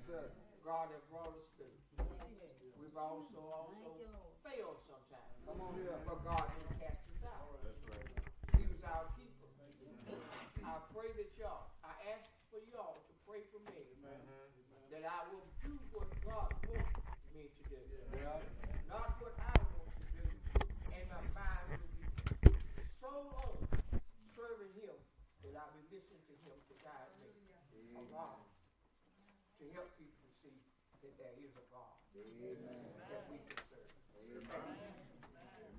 sir. God has brought us through. We've also failed sometimes. Come on here. But God didn't cast us out. That's right. He was our keeper. I pray that y'all, I ask for y'all to pray for me, that I will do what God wants me to do. Yeah. Not what I want to do. And my mind will be so on serving Him that I'll be listening to Him to guide me along to help people see that there is a God that we can serve. Amen.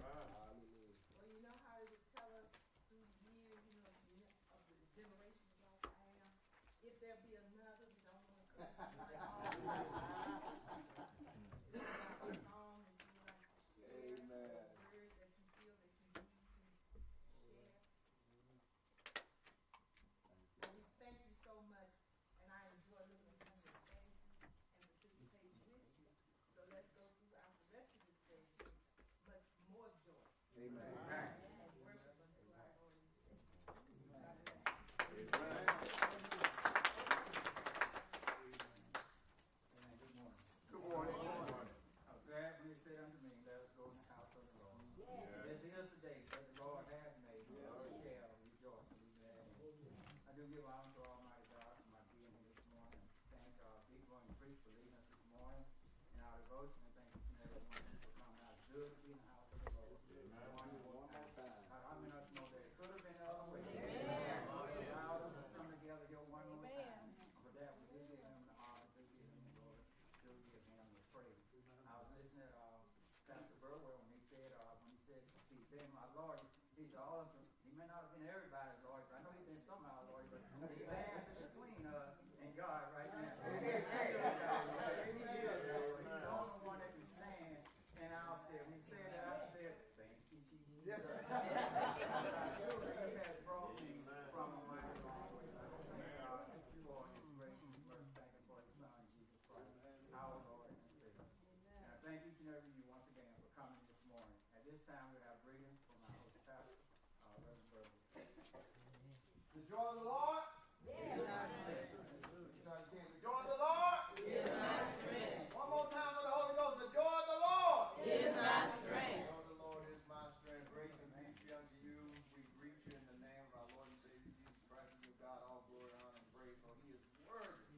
Well, you know how it would tell us through the years, of the generations like I am, if there be another, we don't want to come. It's about a song and you like to share Amen. a word that you feel that you need to share. Well, we thank you so much, and I enjoy looking at your faces and participating with you. So let's go throughout the rest of this day with much more joy. Amen. And worship unto our Lord and Savior. God bless you. Amen. Amen. Good morning. Good morning. I was glad when you said unto me, let us go in the house of the Lord. This is the day that the Lord has made. We shall rejoice and be glad in it. I do give honor to Almighty God for my being here this morning. Thank Big Growing Creek for leading us this morning in our devotion. And thank you to everyone for coming out. It's good to be in the house of the Lord. One more time. How many of us know that it could have been the other way? God allowed us to come together here one more time. For that, we do give Him the honor, do give Him the glory, do give Him the praise. I was listening to Pastor Burwell when he said, he's been my Lord. He said, he may not have been everybody's Lord, but I know he's been somehow Lord, but he stands in between us and God right now. He's the only one that can stand in our step. When he said that, I said, thank you, Jesus. He has brought me from a mighty long way. I thank God for His grace and His mercy. Thank Him for His Son, Jesus Christ, our Lord and Savior. And I thank each and every you once again for coming this morning. At this time, we have greetings from our host pastor, Reverend Burwell. The joy of the Lord. Yes. The joy of the Lord. Is my strength. One more time for the Holy Ghost. The joy of the Lord. Is my strength. The joy of the Lord is my strength. Grace and peace be unto you. We greet you in the name of our Lord and Savior Jesus Christ. We give God all glory, honor, and praise. For He is worthy to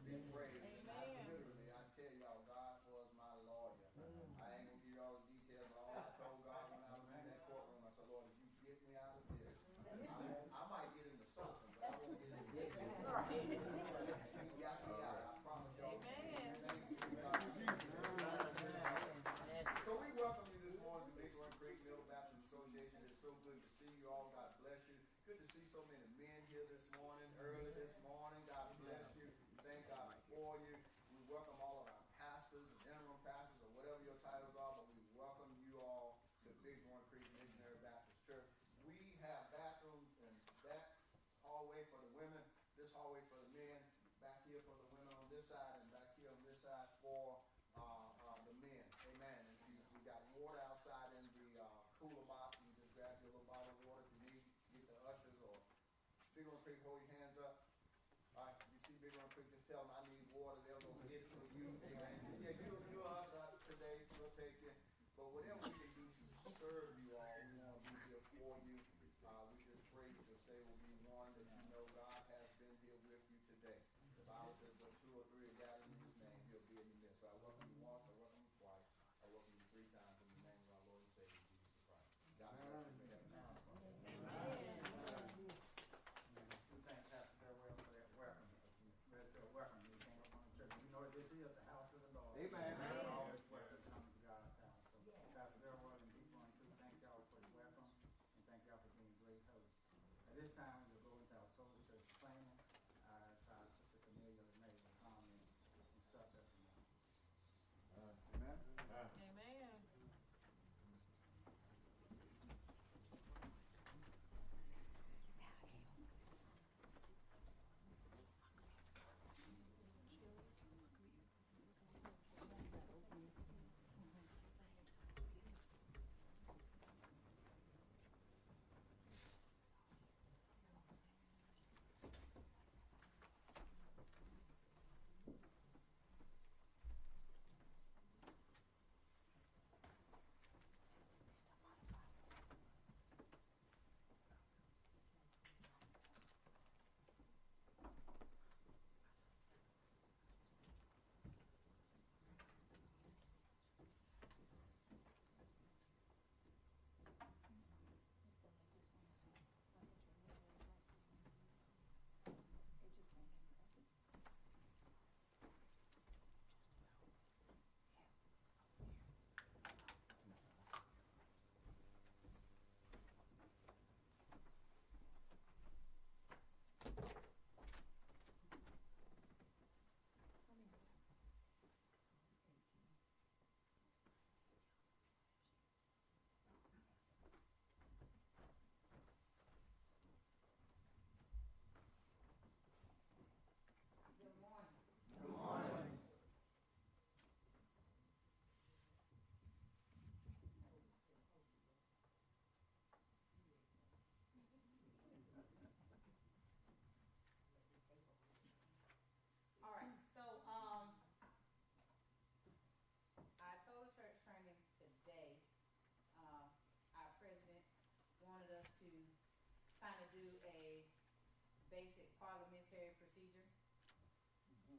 be praised. Literally, I tell y'all, God was my lawyer. I ain't gonna give you all the details, but all I told God when I was in that courtroom, I said, Lord, if you get me out of this, I might get into something, but I won't get into this. He got me out. I promise y'all. So we welcome you this morning to Big Run Creek Middle Baptist Association. It's so good to see you all. God bless you. Good to see so many men here this morning, early this morning. God bless you. Thank God for you. We welcome all of our pastors and interim pastors or whatever your titles are, but we welcome you all to Big Run Creek Missionary Baptist Church. We have bathrooms in that hallway for the women, this hallway for the men, back here for the women on this side, and back here on this side for the men. Amen. And we got water outside in the cooler box. You just grab your little bottle of water if you need. Get the ushers or Big Run Creek, hold your hands up. All right, you see Big Run Creek, just tell them I need water. They'll go get it for you. Amen. Yeah, you us today. We'll take it. But whatever we can do to serve you all, we want to be here for you. We just pray that your stay will be one that you know God has been here with you today. The Bible says, but 2 or 3 are gathered in His name, He'll be in the midst. So I welcome you once, I welcome you twice, I welcome you 3 times in the name of our Lord and Savior, Jesus Christ. God bless you. We thank Pastor Burwell for that welcome. Welcome. We came up on the church. You know what this is, the house of the Lord. Amen. We're always welcome to come to God's house. So Pastor Burwell and people on too, thank y'all for the welcome and thank y'all for being great hosts. At this time, we'll go into our total church planning. Our Sister Cornelia's made a comment and stuff that's enough. Amen. Amen. basic parliamentary procedure.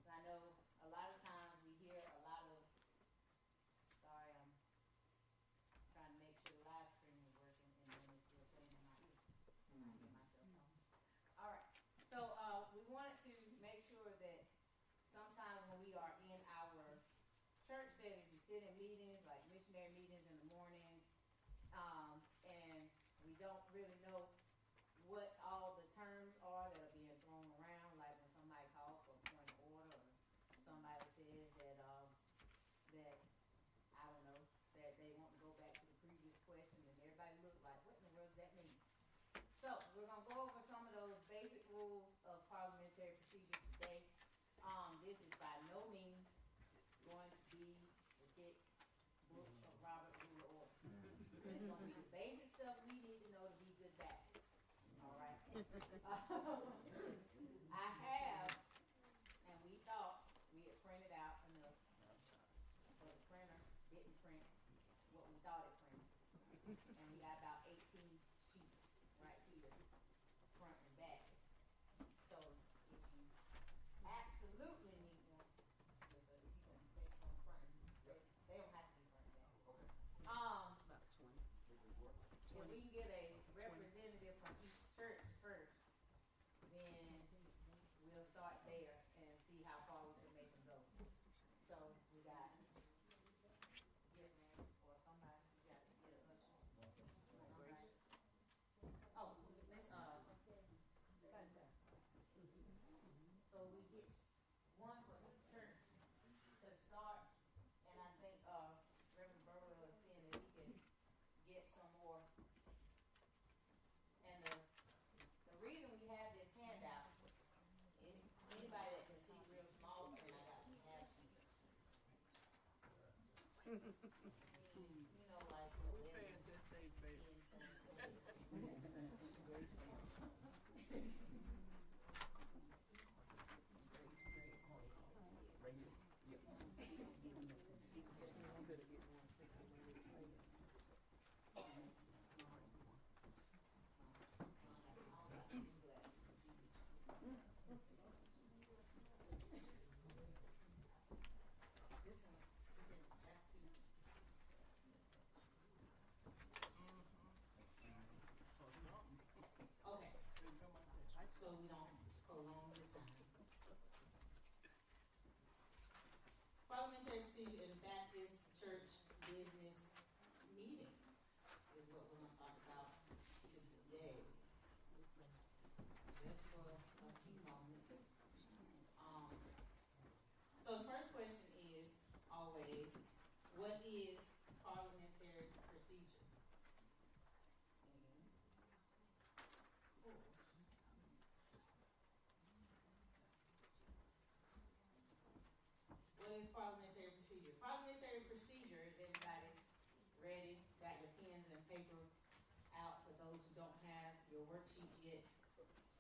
I know a lot of times we hear a lot of, sorry, I'm trying to make sure the live stream is working and then it's still playing in my ear. I hear myself talking. All right, so we wanted to make sure that sometimes when we are in our church settings, we sit in meetings, like missionary meetings in the mornings, and we don't really know what all the terms are that are being thrown around, like when somebody calls for a point of order, or somebody says that that I don't know, that they want to go back to the previous question, and everybody looks like, what in the world does that mean? So we're gonna go over some of those basic rules of parliamentary procedure today. This is by no means going to be the thick book of Robert Rule of Order. It's gonna be the basic stuff we need to know to be good Baptists. All right. I have, and we thought we had printed out enough, but the printer didn't print what we thought it printed, and we got about 18 sheets right here, front and back. So if you absolutely need one, because if you can take some front, they don't have to be front and back. If we can get a representative from each church first, then we'll start there and see how far we can make them go. So we got, yes ma'am, or somebody, we got to get a usher. Somebody. Oh, let's, so we get one for each church to start, and I think, Reverend Burwell is seeing if he can get some more. And the reason we have this handout, anybody that can see real small print, I got some half sheets. You know, like 11, 10. Okay, so we don't prolong this time. Parliamentary procedure in Baptist church business meetings is what we're going to talk about today. Just for a few moments. So the first question is always, what is parliamentary procedure? What is parliamentary procedure? Parliamentary procedure, is everybody ready? Got your pens and paper out for those who don't have your worksheets yet?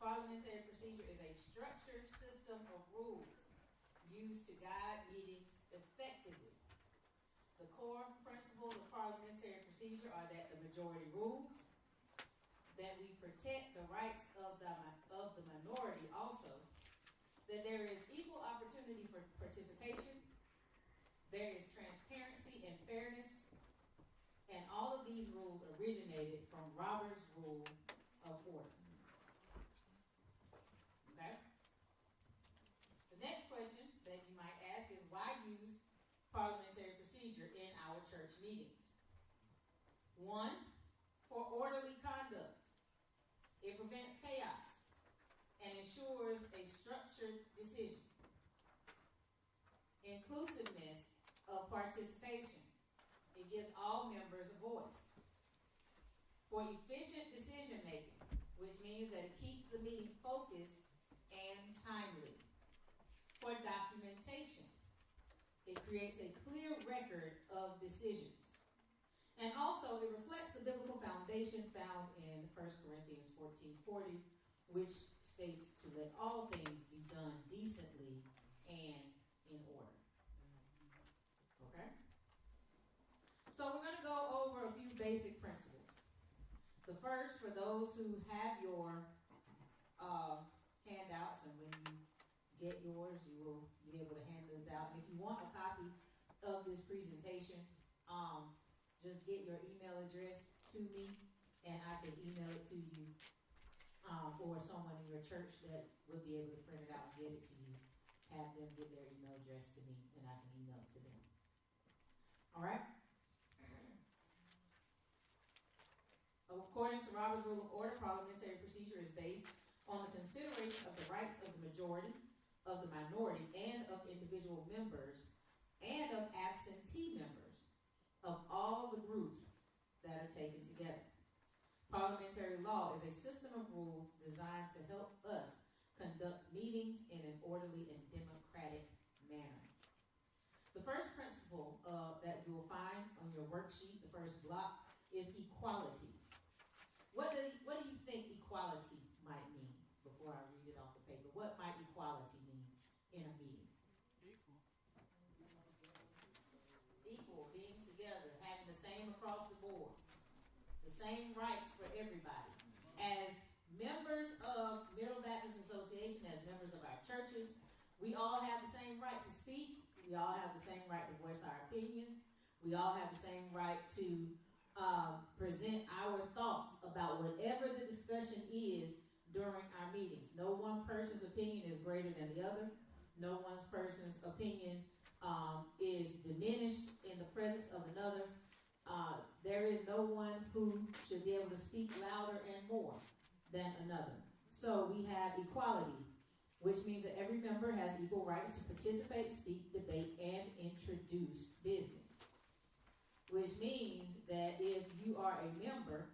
Parliamentary procedure is a structured system of rules used to guide meetings effectively. The core principles of parliamentary procedure are that the majority rules, that we protect the rights of the minority also, that there is equal opportunity for participation, there is transparency and fairness, and all of these rules originated from Robert's Rule of Order. Okay? The next question that you might ask is, why use parliamentary procedure in our church meetings? 1, for orderly conduct. It prevents chaos and ensures a structured decision. Inclusiveness of participation. It gives all members a voice. For efficient decision making, which means that it keeps the meeting focused and timely. For documentation, it creates a clear record of decisions. And also, it reflects the biblical foundation found in 1 Corinthians 14:40, which states to let all things be done decently and in order. Okay? So we're going to go over a few basic principles. The first, for those who have your handouts, and when you get yours, you will be able to hand those out. And if you want a copy of this presentation, just get your email address to me, and I can email it to you, or someone in your church that will be able to print it out and get it to you. Have them get their email address to me, and I can email it to them. All right? According to Robert's Rule of Order, parliamentary procedure is based on the consideration of the rights of the majority, of the minority, and of individual members, and of absentee members of all the groups that are taken together. Parliamentary law is a system of rules designed to help us conduct meetings in an orderly and democratic manner. The first principle that you will find on your worksheet, the first block, is equality. What do you think equality might mean? Before I read it off the paper, what might equality mean in a meeting? Equal, being together, having the same across the board, the same rights for everybody. As members of Middle Baptist Association, as members of our churches, we all have the same right to speak. We all have the same right to voice our opinions. We all have the same right to present our thoughts about whatever the discussion is during our meetings. No one person's opinion is greater than the other. No one person's opinion is diminished in the presence of another. There is no one who should be able to speak louder and more than another. So we have equality, which means that every member has equal rights to participate, speak, debate, and introduce business. Which means that if you are a member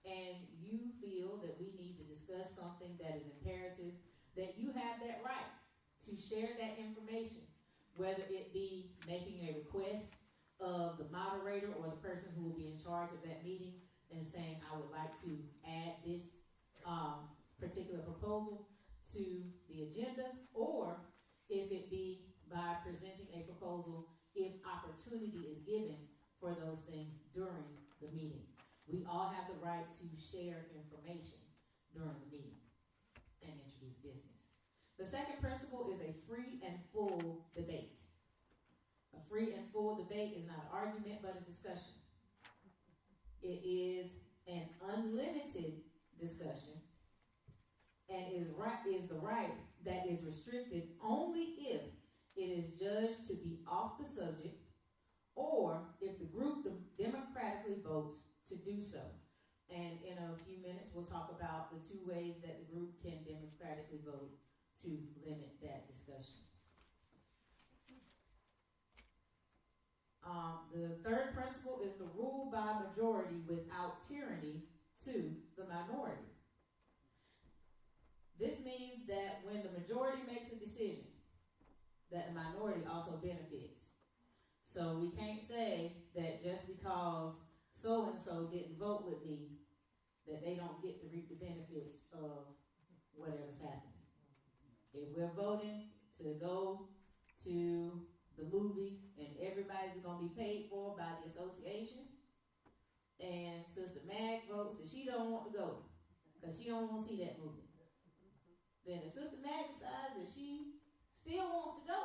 and you feel that we need to discuss something that is imperative, that you have that right to share that information, whether it be making a request of the moderator or the person who will be in charge of that meeting and saying, I would like to add this particular proposal to the agenda, or if it be by presenting a proposal if opportunity is given for those things during the meeting. We all have the right to share information during the meeting and introduce business. The second principle is a free and full debate. A free and full debate is not an argument, but a discussion. It is an unlimited discussion and is the right that is restricted only if it is judged to be off the subject or if the group democratically votes to do so. And in a few minutes, we'll talk about the two ways that the group can democratically vote to limit that discussion. The third principle is the rule by majority without tyranny to the minority. This means that when the majority makes a decision, that the minority also benefits. So we can't say that just because so-and-so didn't vote with me, that they don't get to reap the benefits of whatever's happening. If we're voting to go to the movies and everybody's going to be paid for by the association, and Sister Mag votes that she don't want to go because she don't want to see that movie, then if Sister Mag decides that she still wants to go,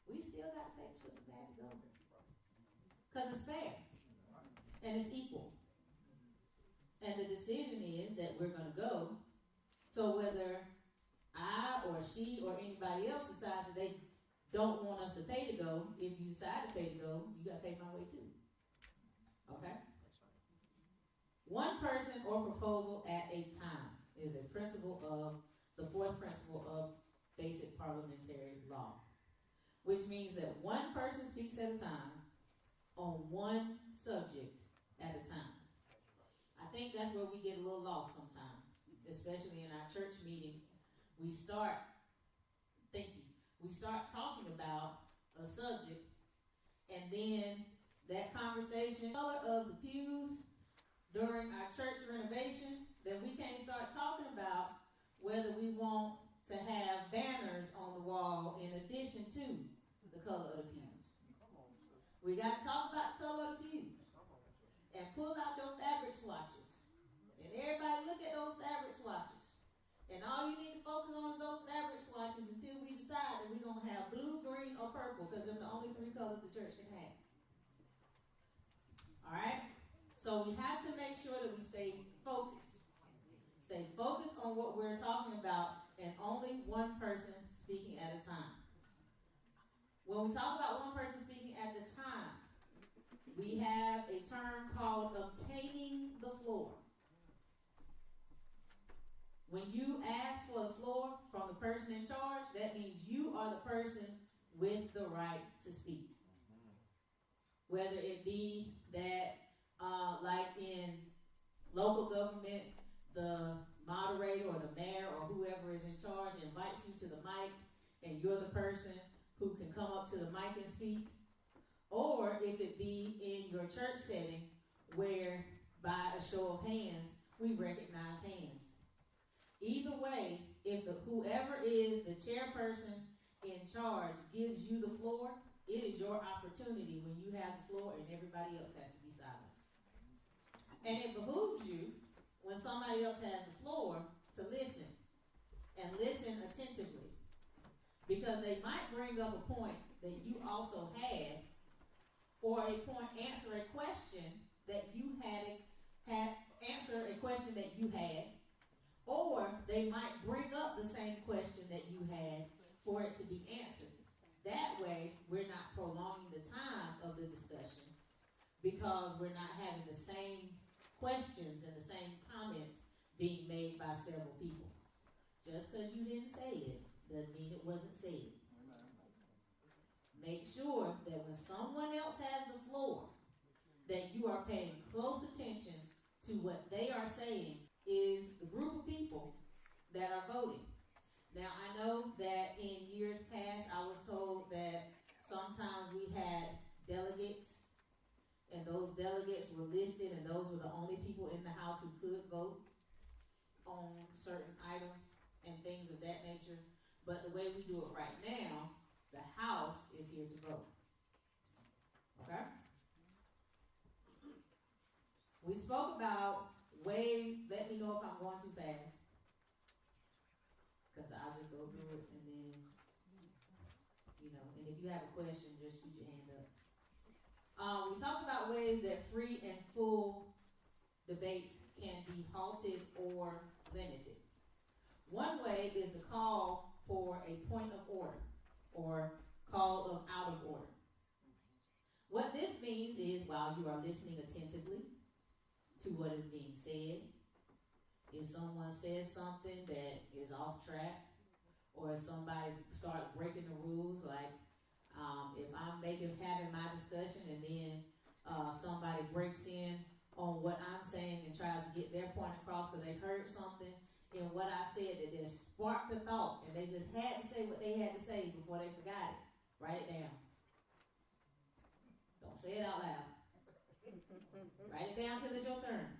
we still got to pay for Sister Mag to go because it's fair and it's equal. And the decision is that we're going to go. So whether I or she or anybody else decides that they don't want us to pay to go, if you decide to pay to go, you got to pay my way too. Okay? One person or proposal at a time is a principle of the fourth principle of basic parliamentary law, which means that one person speaks at a time on one subject at a time. I think that's where we get a little lost sometimes, especially in our church meetings. We start talking about a subject, and then that conversation, color of the pews during our church renovation, then we can't start talking about whether we want to have banners on the wall in addition to the color of the pews. We got to talk about the color of the pews. And pull out your fabric swatches. And everybody look at those fabric swatches. And all you need to focus on is those fabric swatches until we decide that we're going to have blue, green, or purple, because they're the only 3 colors the church can have. All right? So we have to make sure that we stay focused. Stay focused on what we're talking about, and only one person speaking at a time. When we talk about one person speaking at a time, we have a term called obtaining the floor. When you ask for the floor from the person in charge, that means you are the person with the right to speak. Whether it be that, like in local government, the moderator or the mayor or whoever is in charge invites you to the mic, and you're the person who can come up to the mic and speak. Or if it be in your church setting where by a show of hands, we recognize hands. Either way, if whoever is the chairperson in charge gives you the floor, it is your opportunity when you have the floor and everybody else has to be silent. And it behooves you, when somebody else has the floor, to listen, and listen attentively. Because they might bring up a point that you also had, or answer a question that you answer a question that you had, or they might bring up the same question that you had for it to be answered. That way, we're not prolonging the time of the discussion, because we're not having the same questions and the same comments being made by several people. Just because you didn't say it doesn't mean it wasn't said. Make sure that when someone else has the floor, that you are paying close attention to what they are saying is the group of people that are voting. Now, I know that in years past, I was told that sometimes we had delegates, and those delegates were listed, and those were the only people in the House who could vote on certain items and things of that nature. But the way we do it right now, the House is here to vote. Okay? We spoke about ways, let me know if I'm going too fast, because I'll just go through it, and then, and if you have a question, just shoot your hand up. We talked about ways that free and full debates can be halted or limited. One way is the call for a point of order, or call of out of order. What this means is, while you are listening attentively to what is being said, if someone says something that is off track, or if somebody starts breaking the rules, like if I'm having my discussion and then somebody breaks in on what I'm saying and tries to get their point across because they heard something in what I said that just sparked a thought, and they just had to say what they had to say before they forgot it. Write it down. Don't say it out loud. Write it down till it's your turn.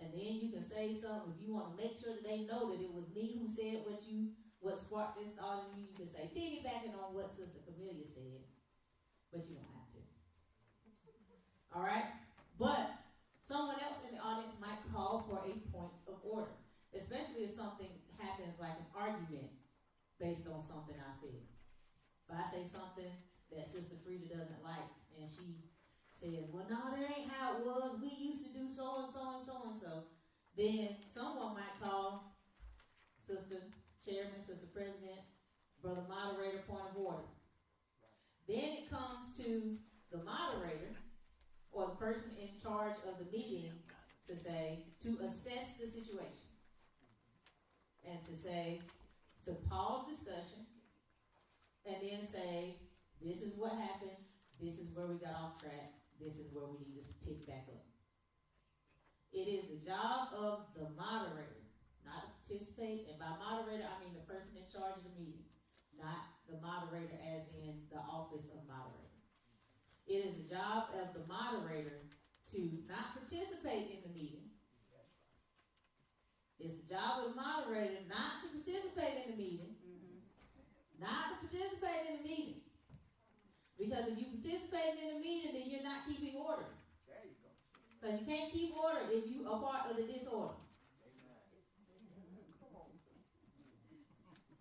And then you can say something. If you want to make sure that they know that it was me who said what sparked this thought in you, you can say, piggybacking on what Sister Camelia said. But you don't have to. All right? But someone else in the audience might call for a point of order, especially if something happens like an argument based on something I said. If I say something that Sister Frida doesn't like, and she says, well, no, that ain't how it was. We used to do so and so and so and so. Then someone might call Sister Chairman, Sister President, Brother Moderator, point of order. Then it comes to the moderator, or the person in charge of the meeting, to assess the situation. And to pause discussion, and then say, this is what happened, this is where we got off track, this is where we need to pick back up. It is the job of the moderator not to participate, and by moderator I mean the person in charge of the meeting, not the moderator as in the office of moderator. It is the job of the moderator to not participate in the meeting. It's the job of the moderator not to participate in the meeting. Not to participate in the meeting. Because if you participate in the meeting, then you're not keeping order. There you go. Because you can't keep order if you are part of the disorder.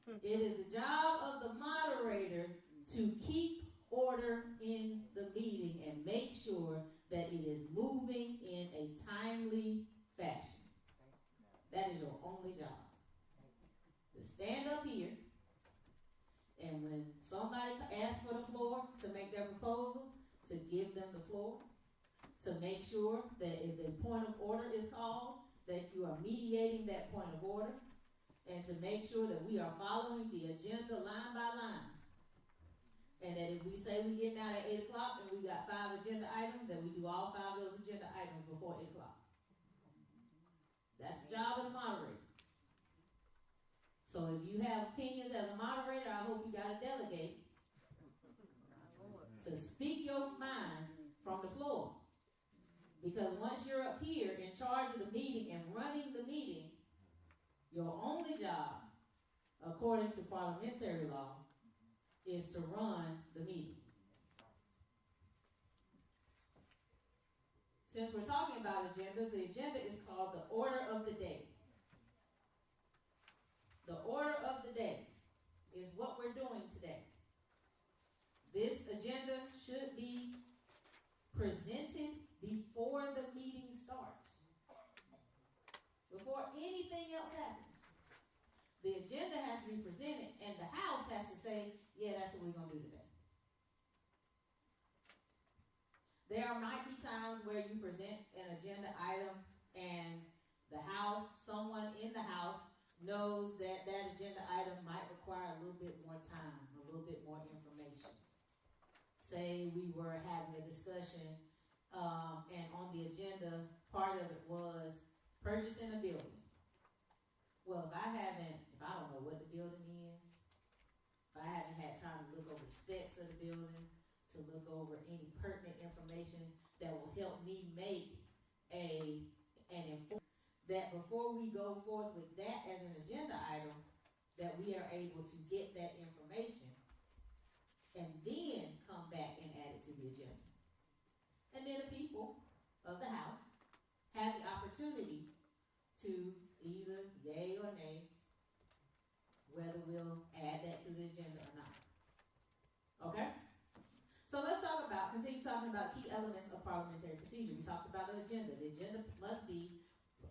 It is the job of the moderator to keep order in the meeting and make sure that it is moving in a timely fashion. That is your only job. To stand up here, and when somebody asks for the floor to make their proposal, to give them the floor, to make sure that if the point of order is called, that you are mediating that point of order, and to make sure that we are following the agenda line by line. And that if we say we get out at 8 o'clock and we got 5 agenda items, that we do all 5 of those agenda items before 8 o'clock. That's the job of the moderator. So if you have opinions as a moderator, I hope you got to delegate to speak your mind from the floor. Because once you're up here in charge of the meeting and running the meeting, your only job, according to parliamentary law, is to run the meeting. Since we're talking about agendas, the agenda is called the order of the day. The order of the day is what we're doing today. This agenda should be presented before the meeting starts. Before anything else happens. The agenda has to be presented and the House has to say, yeah, that's what we're going to do today. There might be times where you present an agenda item and the House, someone in the House, knows that that agenda item might require a little bit more time, a little bit more information. Say we were having a discussion and on the agenda, part of it was purchasing a building. Well, if I don't know what the building is, if I haven't had time to look over the specs of the building, to look over any pertinent information that will help me make an informed, that before we go forth with that as an agenda item, that we are able to get that information and then come back and add it to the agenda. And then the people of the House have the opportunity to either yay or nay whether we'll add that to the agenda or not. Okay? So let's continue talking about key elements of parliamentary procedure. We talked about the agenda. The agenda must be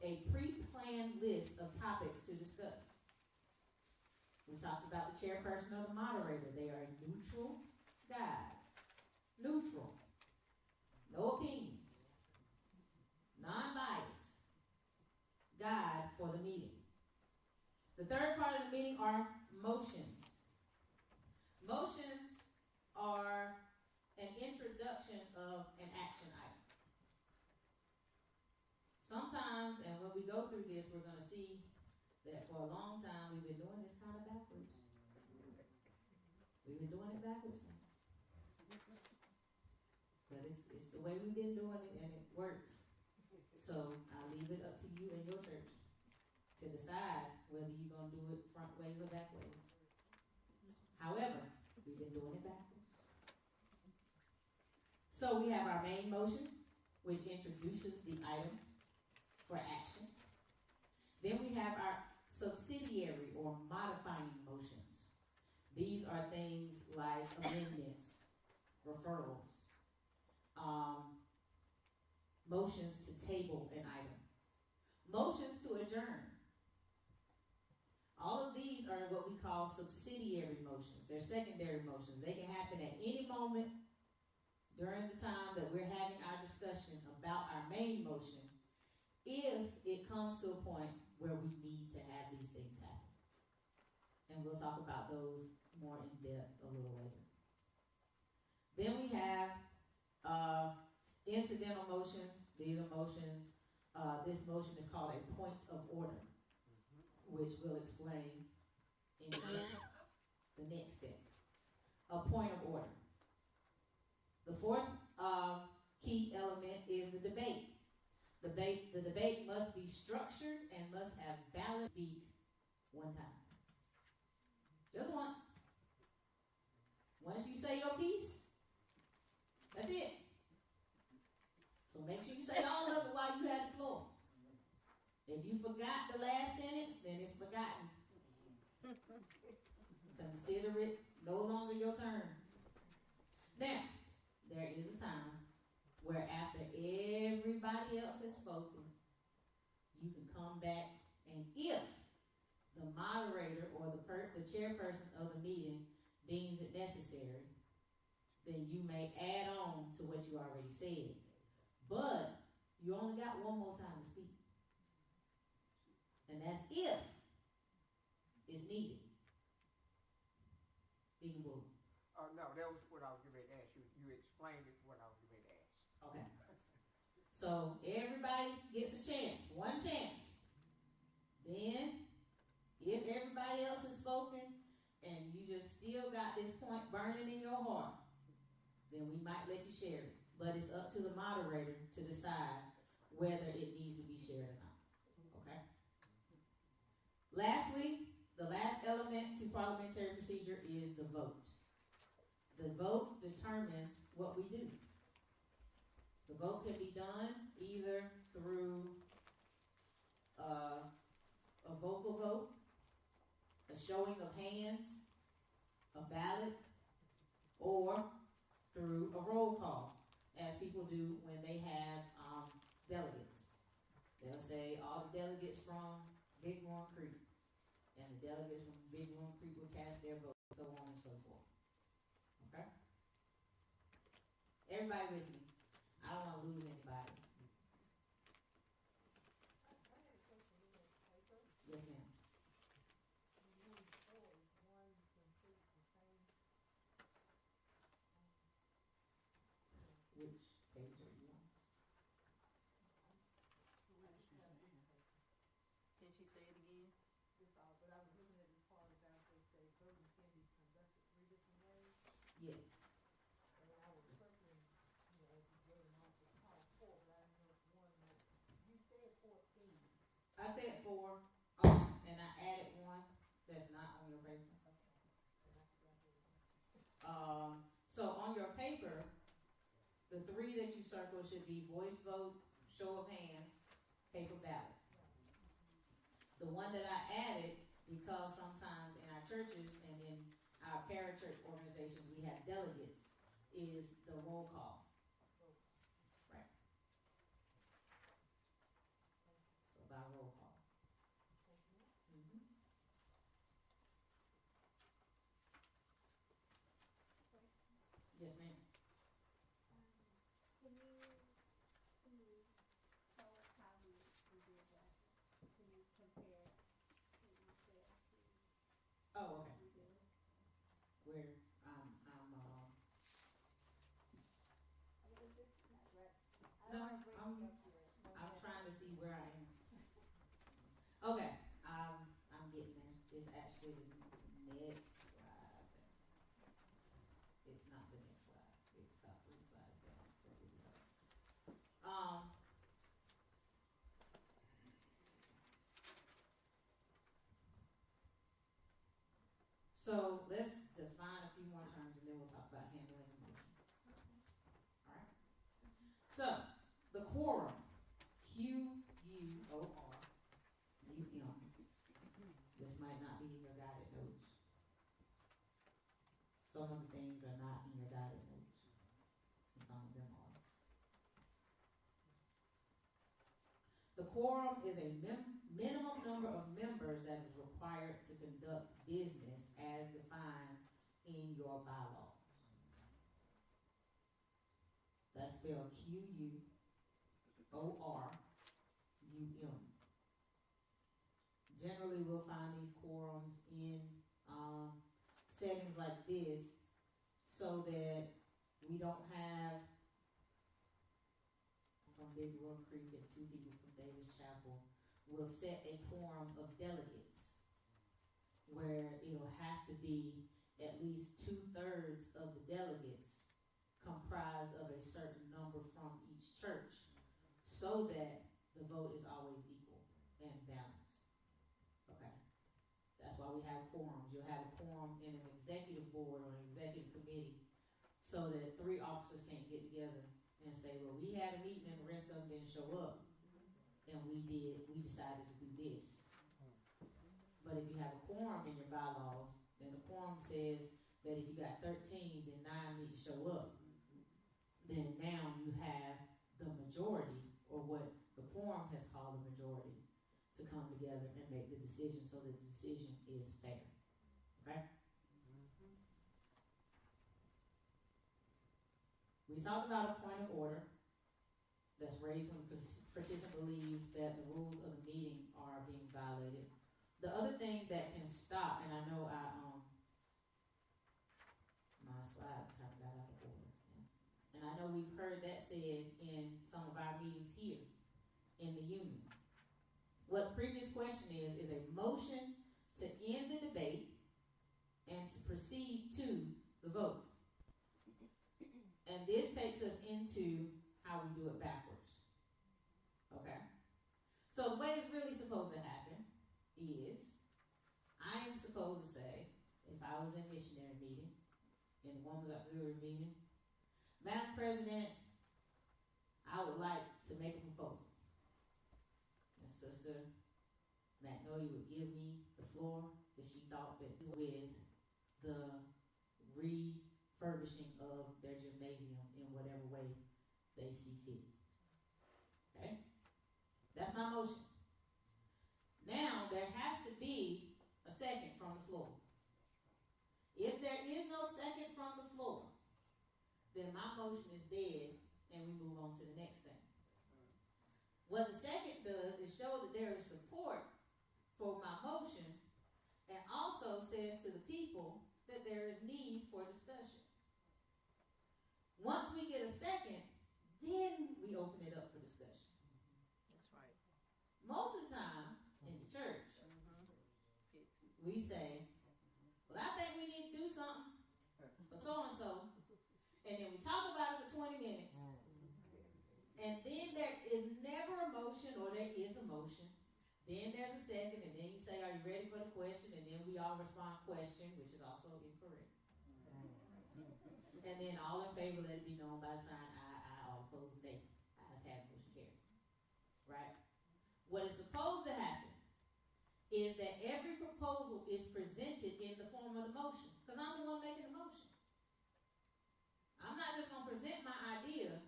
a pre-planned list of topics to discuss. We talked about the chairperson or the moderator. They are a neutral guide. Neutral. No opinions. Non-biased guide for the meeting. The third part of the meeting are motions. Motions are an introduction of an action item. Sometimes, and when we go through this, we're going to see that for a long time we've been doing this kind of backwards. We've been doing it backwards. But it's the way we've been doing it and it works. So I'll leave it up to you and your church to decide whether you're going to do it front ways or back ways. However, we've been doing it backwards. So we have our main motion, which introduces the item for action. Then we have our subsidiary or modifying motions. These are things like amendments, referrals, motions to table an item, motions to adjourn. All of these are what we call subsidiary motions. They're secondary motions. They can happen at any moment during the time that we're having our discussion about our main motion, if it comes to a point where we need to have these things happen. And we'll talk about those more in depth a little later. Then we have incidental motions. These are motions. This motion is called a point of order, which we'll explain in the next step. A point of order. The fourth key element is the debate. The debate must be structured and must have balance. Speak one time. Just once. Once you say your piece, that's it. So make sure you say all of it while you have the floor. If you forgot the last sentence, then it's forgotten. consider it no longer your turn. Now, there is a time where after everybody else has spoken, you can come back, and if the moderator or the chairperson of the meeting deems it necessary, then you may add on to what you already said. But you only got one more time to speak. And that's if it's needed. Deacon Bull. No, that was what I was getting ready to ask you. You explained it, what I was getting ready to ask. Okay. So everybody gets a chance, one chance. Then, if everybody else has spoken and you just still got this point burning in your heart, then we might let you share it. But it's up to the moderator to decide whether it needs to be shared or not. Okay? Lastly, the last element to parliamentary procedure is the vote. The vote determines what we do. The vote can be done either through a vocal vote, a showing of hands, a ballot, or through a roll call, as people do when they have delegates. They'll say all the delegates from Big Warren Creek, and the delegates from Big Warren Creek will cast their vote, so on and so forth. Okay? Everybody with me. I don't want to lose anybody. Yes, ma'am. Which page are you on? Can she say it again? But I was looking at this part about they say voting can be conducted 3 different ways. Yes. And I was circling, as you voting off the call 4, but I didn't know if one was, you said 14. I said 4, and I added one that's not on your paper. So on your paper, the 3 that you circle should be voice vote, show of hands, paper ballot. The one that I added, because sometimes in our churches and in our parachurch organizations we have delegates, is the roll call. Right. So by roll call. Mm-hmm. Yes, ma'am. Can you tell us how we did that? Can you compare what you said to Oh, what okay. we did? Where This is not right. I No, don't wanna break I'm- it up here. I'm trying to see where I am. Okay, I'm getting there. It's actually the next slide. It's not the next slide. It's about 3 slides down. So let's define a few more terms and then we'll talk about handling the motion. Alright? So, the quorum, Q-U-O-R-U-M. This might not be in your guided notes. Some of the things are not in your guided notes. And some of them are. The quorum is a minimum number of members that is required to conduct business as defined in your bylaws. That's spelled Q-U-O-R-U-M. Generally, we'll find these quorums in settings like this so that we don't have from Big Warren Creek and 2 people from Davis Chapel. We'll set a quorum of delegates where it'll have to be at least 2/3 of the delegates comprised of a certain number from each church so that the vote is always equal and balanced. Okay? That's why we have quorums. You'll have a quorum in an executive board or an executive committee so that 3 officers can't get together and say, well, we had a meeting and the rest of them didn't show up. And we decided to do this. But if you have a quorum in your bylaws, then the quorum quorum says that if you got 13, then 9 need to show up, then now you have the majority, or what the quorum has called the majority, to come together and make the decision so that the decision is fair. Okay? We talked about a point of order that's raised when the participant believes that the rules of the meeting are being violated. The other thing that can stop, and I know my slides kind of got out of order, and I know we've heard that said in some of our meetings here in the union. What the previous question is a motion to end the debate and to proceed to the vote. And this takes us into how we do it backwards. Okay? So the way it's really supposed to happen is I am supposed to say, if I was in missionary meeting, in the women's auxiliary meeting, Madam President, I would like to make a proposal. And Sister Magnolia would give me the floor if she thought that with the refurbishing of their gymnasium in whatever way they see fit. Okay? That's my motion. Now, there has to be a second from the floor. If there is no second from the floor, then my motion is dead and we move on to the next thing. What the second does is show that there is support for my motion and also says to the people that there is need for discussion. Once we get a second, then we open it up for discussion. That's right. Most of the time in the church, we say, well, I think we need to do something for so-and-so, and then we talk about it for 20 minutes, and then there is never a motion, or there is a motion. Then there's a second, and then you say, are you ready for the question? And then we all respond question, which is also incorrect. And then all in favor, let it be known by the sign aye, all opposed nay. Ayes have, motion carried. Right? What is supposed to happen is that every proposal is presented in the form of the motion, because I'm the one making the motion. I'm not just going to present my idea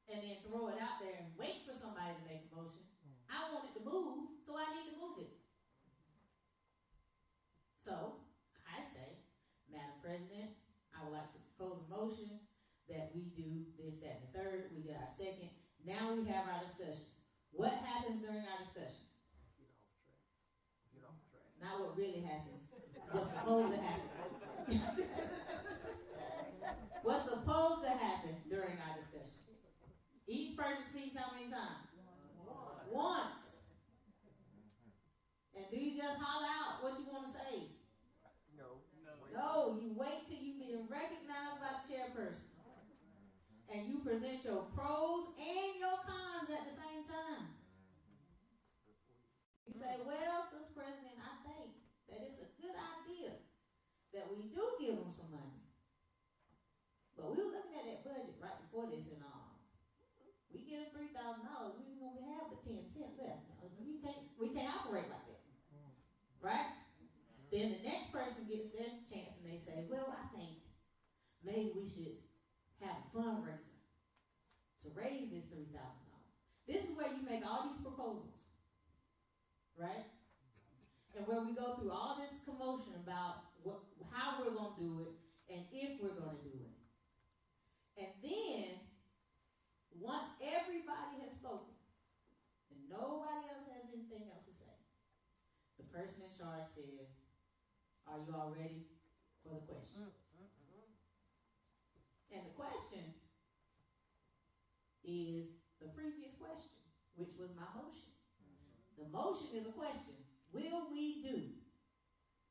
and then throw it out there and wait for somebody to make a motion. I want it to move, so I need to move it. So, I say, Madam President, I would like to propose a motion that we do this, that, and the third. We get our second. Now we have our discussion. What happens during our discussion? Get off track. Not what really happens. What's supposed to happen. What's supposed to happen during our discussion? Each person speaks how many times? Once. And do you just holler out what you want to say? No, you wait till you've been recognized by the chairperson. And you present your pros and your cons at the same time. You say, well, Sister President, I think that it's a good idea that we do give them some money. But we were looking at that budget right before this, and we give them $3,000. We don't even have the 10 cents left. We can't operate like that, right? Then the next person gets their chance, and they say, well, I think maybe we should have a fundraiser to raise this $3,000. This is where you make all these proposals, right? And where we go through all this commotion about how we're going to do it and if we're going to do it. And then, once everybody has spoken and nobody else has anything else to say, the person in charge says, are you all ready for the question? And the question is the previous question, which was my motion. The motion is a question. Will we do?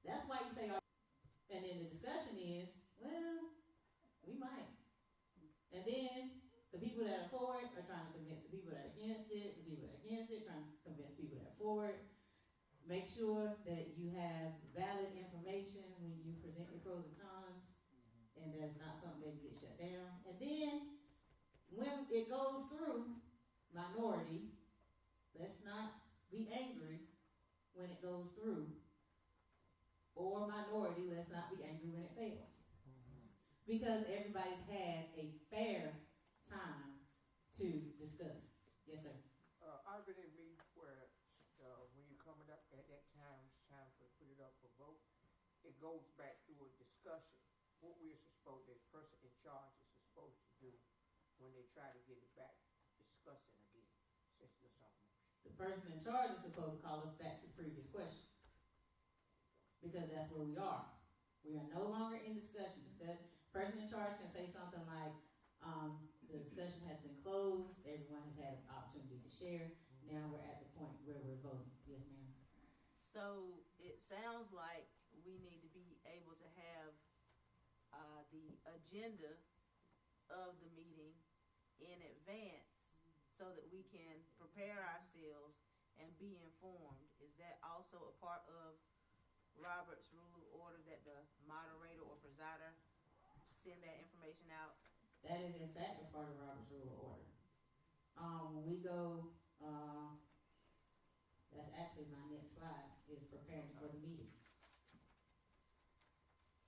That's why you say, and then the discussion is, well, we might. And then the people that are for it are trying to convince the people that are against it, the people that are against it trying to convince people that are for it. Make sure that you have valid information when you present your pros and cons, and that's not something that gets shut down. And then, when it goes through minority, let's not be angry when it goes through, or minority, let's not be angry when it fails. Because everybody's had a fair time to discuss. Yes, sir. I've been in meetings where when you're coming up at that time, it's time to put it up for vote. It goes back through a discussion. What the person in charge is supposed to do when they try to get it back, discussing again. Since we're talking about The person in charge is supposed to call us back to the previous question. Because that's where we are. We are no longer in discussion. Person in charge can say something like, the discussion has been closed, everyone has had an opportunity to share. Now we're at the point where we're voting. Yes, ma'am. So it sounds like we need to be able to have the agenda of the meeting in advance so that we can prepare ourselves and be informed. Is that also a part of Robert's rule of order, that the moderator or presider send that information out? That is in fact a part of Robert's Rule of Order. When we go, that's actually my next slide, is preparing for the meeting.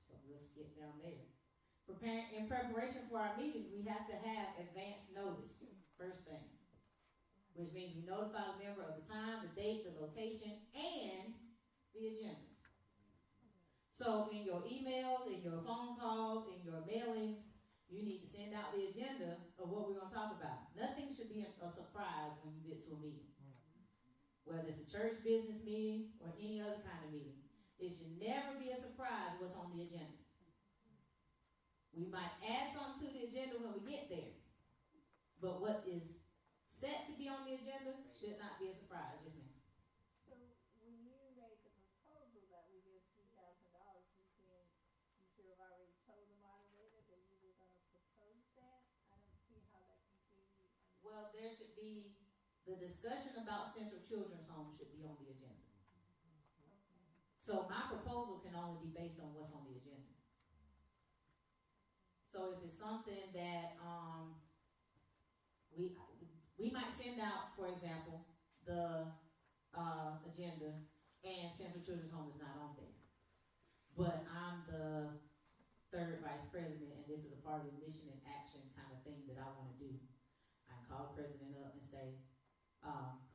So we'll skip down there. In preparation for our meetings, we have to have advance notice, first thing. Which means we notify the member of the time, the date, the location, and the agenda. So in your emails, in your phone calls, in your mailings, you need to send out the agenda of what we're going to talk about. Nothing should be a surprise when you get to a meeting. Whether it's a church business meeting or any other kind of meeting. It should never be a surprise what's on the agenda. We might add something to the agenda when we get there. But what is set to be on the agenda should not be a surprise. Yes, ma'am. So when you made the proposal that we give $3,000, you should have already told the moderator that you were going to propose that? I don't see how that can be. Well, there should be, the discussion about Central Children's Home should be on the agenda. Okay. So my proposal can only be based on what's on the agenda. So if it's something that we might send out, for example, the agenda, and Central Children's Home is not on there. But I'm the third vice president, and this is a part of the mission and action kind of thing that I want to do. I call the president up and say,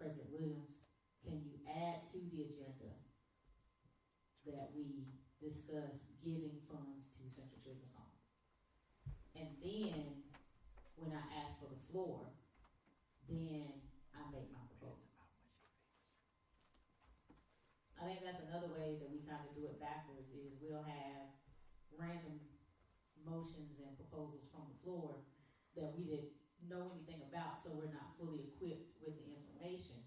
President Williams, can you add to the agenda that we discuss giving funds to Central Children's Home? And then, when I ask for the floor, then I make my proposal. I think that's another way that we kind of do it backwards, is we'll have random motions and proposals from the floor that we didn't know anything about, so we're not fully equipped with the information.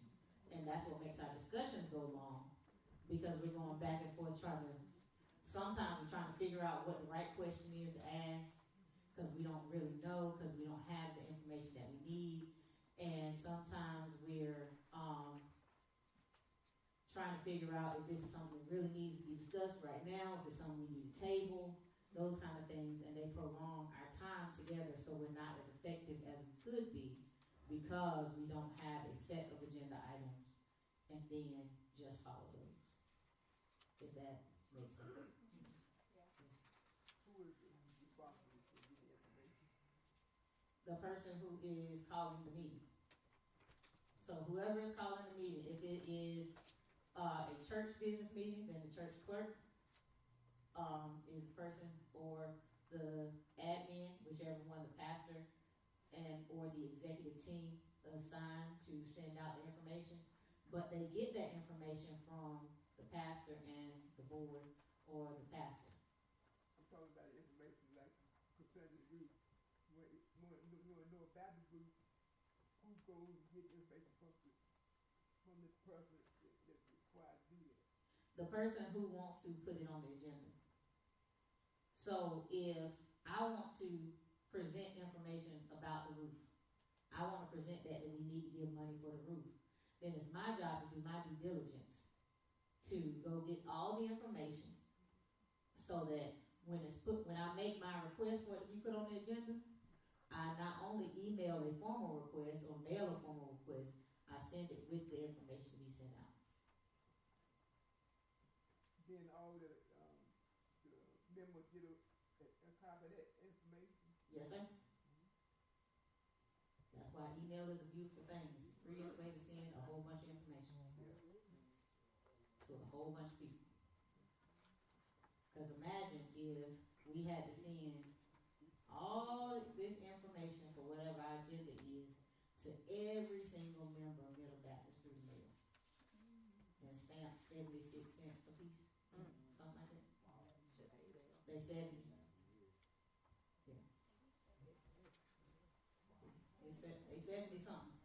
And that's what makes our discussions go long, because we're going back and forth sometimes we're trying to figure out what the right question is to ask, because we don't really know, because we don't have the information that we need. And sometimes we're trying to figure out if this is something that really needs to be discussed right now, if it's something we need to table, those kind of things, and they prolong our time together, so we're not as effective as we could be, because we don't have a set of agenda items and then just follow those. If that makes sense. Yeah. Yes. who is responsible for getting information. The person who is calling the meeting. So whoever is calling the meeting, if it is a church business meeting, then the church clerk is the person, or the admin, whichever one, the pastor, and or the executive team assigned to send out the information. But they get that information from the pastor and the board, or the pastor. I'm talking about information like concerning group. When no Baptist group, who goes and get information from the person that's required to do that? The person who wants to put it on the agenda. So if I want to present information about the roof, I want to present that we need to give money for the roof, then it's my job to do my due diligence to go get all the information, so that when I make my request for it to be put on the agenda, I not only email a formal request or mail a formal request, I send it with the information to be sent out. Then all the get a copy of that information? Yes, sir. That's why email is a beautiful thing. It's the freest way to send a whole bunch of information to a whole bunch of people. Because imagine if we had to send all this information for whatever our agenda is to every single member of Middle Baptist through the mail. And stamp 76 cents a piece. Something like that. They 70. Yeah. They 70 something.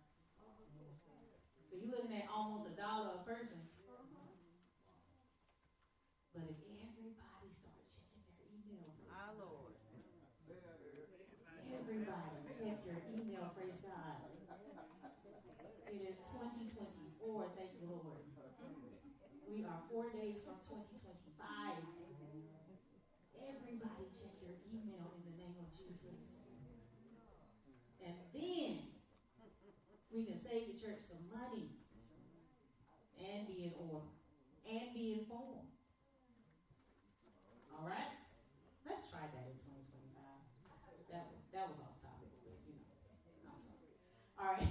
So you're looking at almost $1 a person. But if everybody started checking their email, Our Lord. everybody check your email, praise God. It is 2024, thank you, Lord. We are 4 days from 2025. Everybody check your email in the name of Jesus. And then we can save the church some money and be in order and be informed. All right? Let's try that in 2025. That was off topic, but you know, I'm sorry. All right.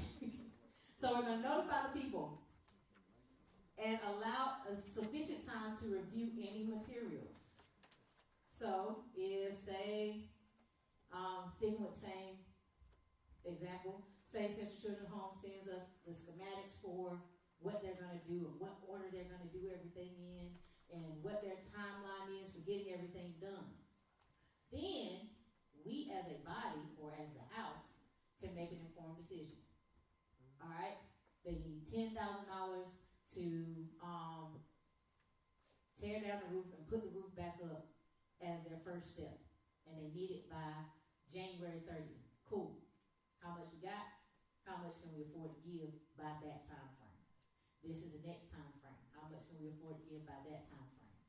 So we're going to notify the people and allow a sufficient time to review any materials. So if, say, sticking with the same example, say Central Children's Home sends us the schematics for what they're going to do and what order they're going to do everything in and what their timeline is for getting everything done. Then we as a body or as the house can make an informed decision. All right? They need $10,000 to tear down the roof and put the roof back up as their first step. And they need it by January 30th. Cool. How much we got? How much can we afford to give by that time frame? This is the next time frame. How much can we afford to give by that time frame?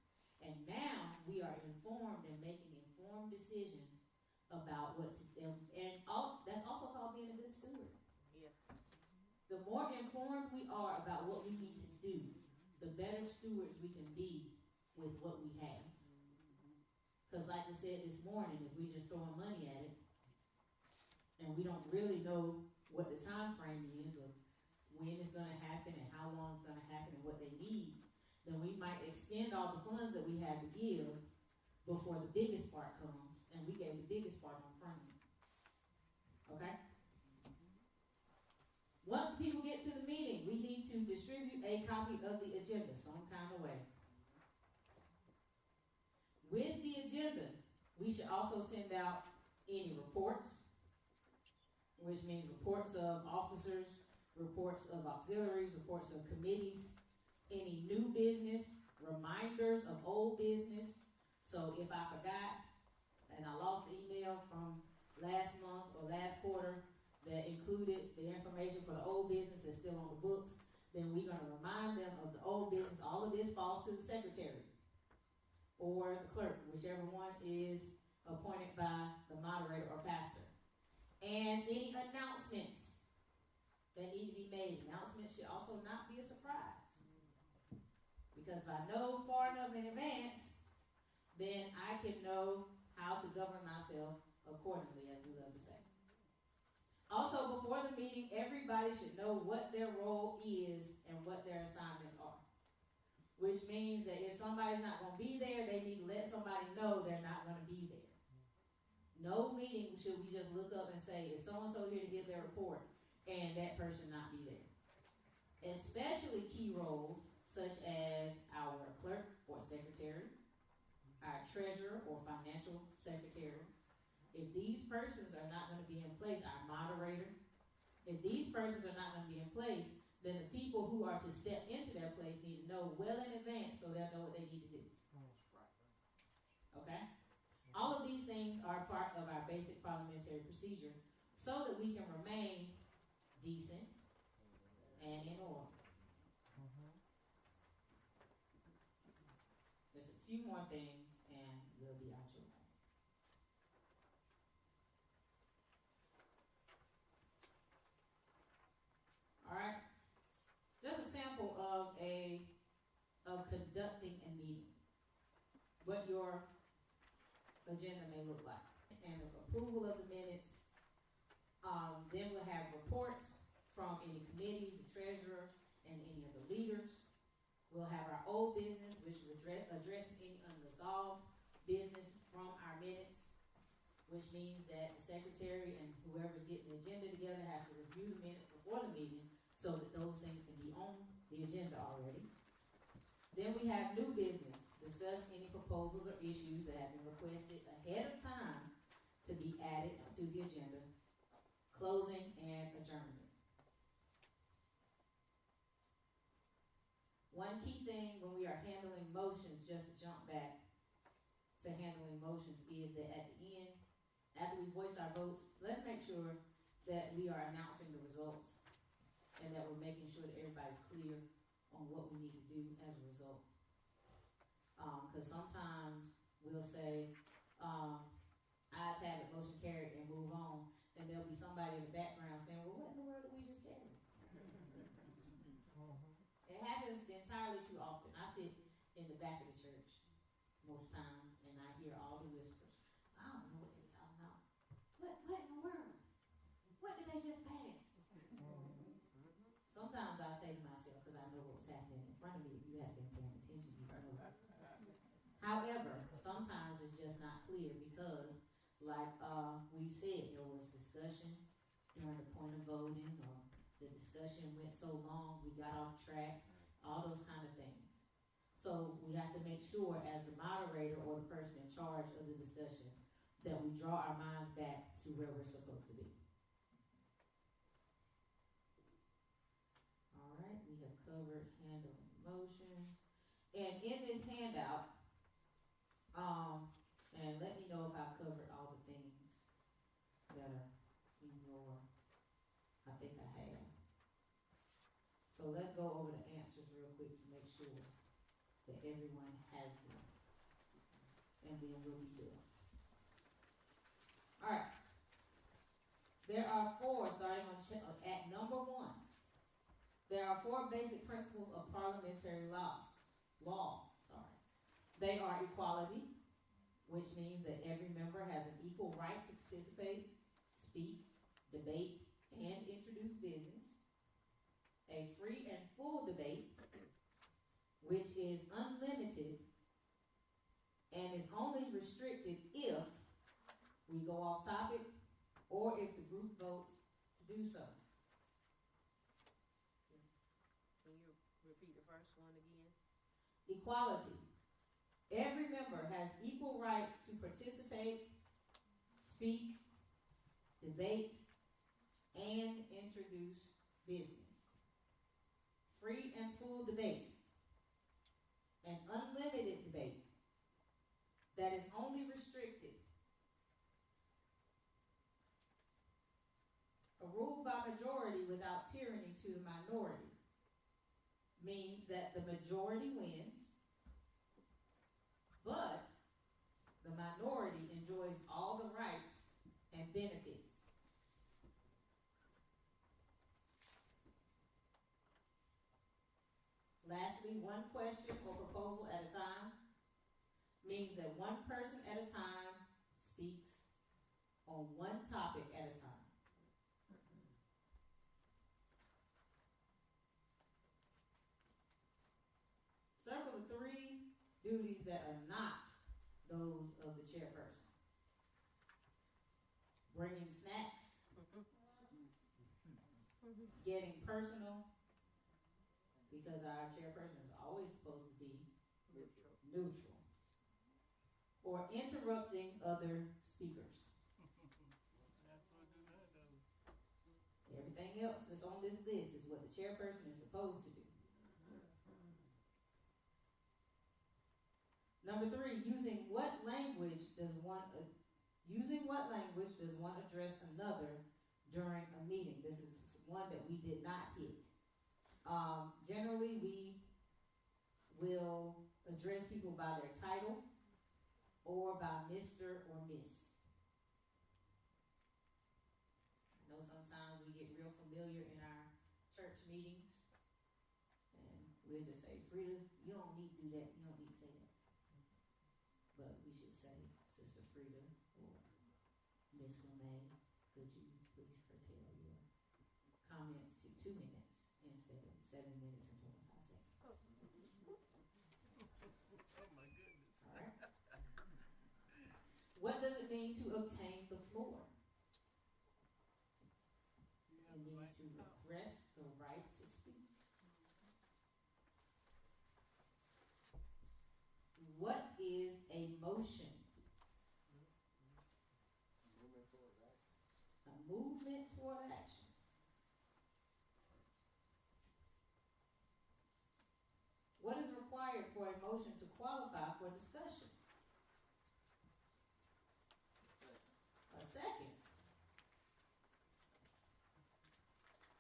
And now we are informed and making informed decisions about what to do. And that's also called being a good steward. Yeah. The more informed we are about what we need to do, the better stewards we can be with what we have. Because like we said this morning, if we just throwing money at it, and we don't really know what the time frame is of when it's going to happen and how long it's going to happen and what they need, then we might extend all the funds that we have to give before the biggest part comes, and we gave the biggest part on front. Okay? Once people get to the meeting, we need to distribute a copy of the agenda some kind of way. With the agenda, we should also send out any reports, which means reports of officers, reports of auxiliaries, reports of committees, any new business, reminders of old business. So if I forgot and I lost the email from last month or last quarter that included the information for the old business that's still on the books, then we're going to remind them of the old business. All of this falls to the secretary or the clerk, whichever one is appointed by the moderator or pastor. And any announcements that need to be made. Announcements should also not be a surprise. Because if I know far enough in advance, then I can know how to govern myself accordingly, as we love to say. Also, before the meeting, everybody should know what their role is and what their assignments are. Which means that if somebody's not going to be there, they need to let somebody know they're not going to be there. No meeting should we just look up and say, is so-and-so here to give their report, and that person not be there. Especially key roles such as our clerk or secretary, our treasurer or financial secretary. If these persons are not going to be in place, our moderator, if these persons are not going to be in place, then the people who are to step into their place need to know well in advance so they'll know what they need to do. Okay? All of these things are part of our basic parliamentary procedure so that we can remain decent and in order. There's a few more things and we'll be out your way. All right? Just a sample of conducting a meeting. What your agenda may look like. And approval of the minutes. Then we'll have reports from any committees, the treasurer, and any of the leaders. We'll have our old business, which will address any unresolved business from our minutes, which means that the secretary and whoever's getting the agenda together has to review the minutes before the meeting so that those things can be on the agenda already. Then we have new business, discuss any proposals or issues that have been requested ahead of time to be added to the agenda, closing and adjournment. One key thing when we are handling motions, just to jump back to handling motions, is that at the end, after we voice our votes, let's make sure that we are announcing the results and that we're making sure that everybody's clear on what we need to do as a result. Because sometimes we'll say, ayes have it, motion carried, and move on, and there'll be somebody in the background saying, well, what in the world did we just carry? It happens entirely too often. I sit in the back of the church most times, and I hear all the whispers. I don't know what they're talking about. What in the world? What did they just pass? Sometimes I say to myself, because I know what's happening in front of me, if you have been paying attention, you know. However, sometimes it's just not clear because, like we said, there was discussion during the point of voting, or the discussion went so long, we got off track, all those kind of things. So we have to make sure, as the moderator or the person in charge of the discussion, that we draw our minds back to where we're supposed to be. All right, we have covered handling motion. And in this handout, and let me know if I've covered all the things that are in your, I think I have. So let's go over the answers real quick to make sure that everyone has them. And then we'll be done. All right. There are four, starting on at number 1. There are 4 basic principles of parliamentary law. They are equality, which means that every member has an equal right to participate, speak, debate, and introduce business. A free and full debate, which is unlimited and is only restricted if we go off topic or if the group votes to do so. Can you repeat the first one again? Equality. Every member has equal right to participate, speak, debate, and introduce business. Free and full debate. An unlimited debate that is only restricted. A rule by majority without tyranny to the minority means that the majority wins, but the minority enjoys all the rights and benefits. Lastly, one question or proposal at a time means that one person at a time speaks on one topic at a time. Circle the 3 duties that are not those of the chairperson. Bringing snacks, getting personal, because our chairperson is always supposed to be neutral, or interrupting other speakers. Everything else that's on this list is what the chairperson is supposed to do. Number 3, using what language does one address another during a meeting? This is one that we did not hit. Generally, we will address people by their title or by Mr. or Miss. I know sometimes we get real familiar in our church meetings, and we'll just say, Frida, you don't need to do that. You don't need to say that. But we should say Sister Frida or Miss LeMay, could you please curtail your comments to 2 minutes instead of 7 minutes and 25 seconds? Oh my goodness. All right. What does it mean to obtain the floor? It means to request the right to speak. What is a motion? Movement towards action. A movement toward action. What is required for a motion to qualify for discussion? A second.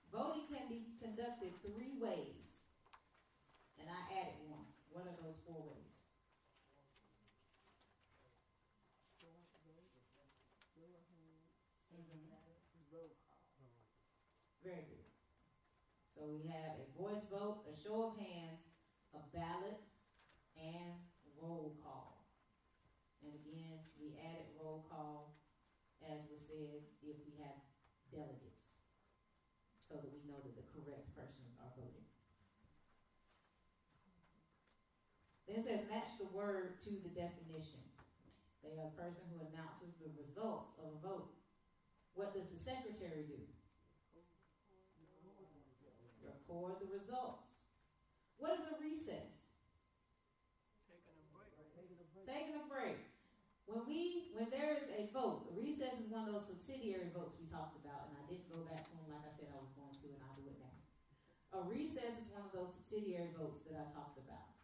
Voting can be conducted 3 ways. And I added one. What are those 4 ways? Roll call. Very good. So we have a voice vote, a show of hands, a ballot, and roll call. And again, we added roll call, as was said, if we have delegates, so that we know that the correct persons are voting. Then it says match the word to the definition. They are a person who announces the results of a vote. What does the secretary do? Record the results. What is a recess? Taking a break. Taking a break. When there is a vote, a recess is one of those subsidiary votes we talked about, and I didn't go back to them like I said I was going to, and I'll do it now. A recess is one of those subsidiary votes that I talked about.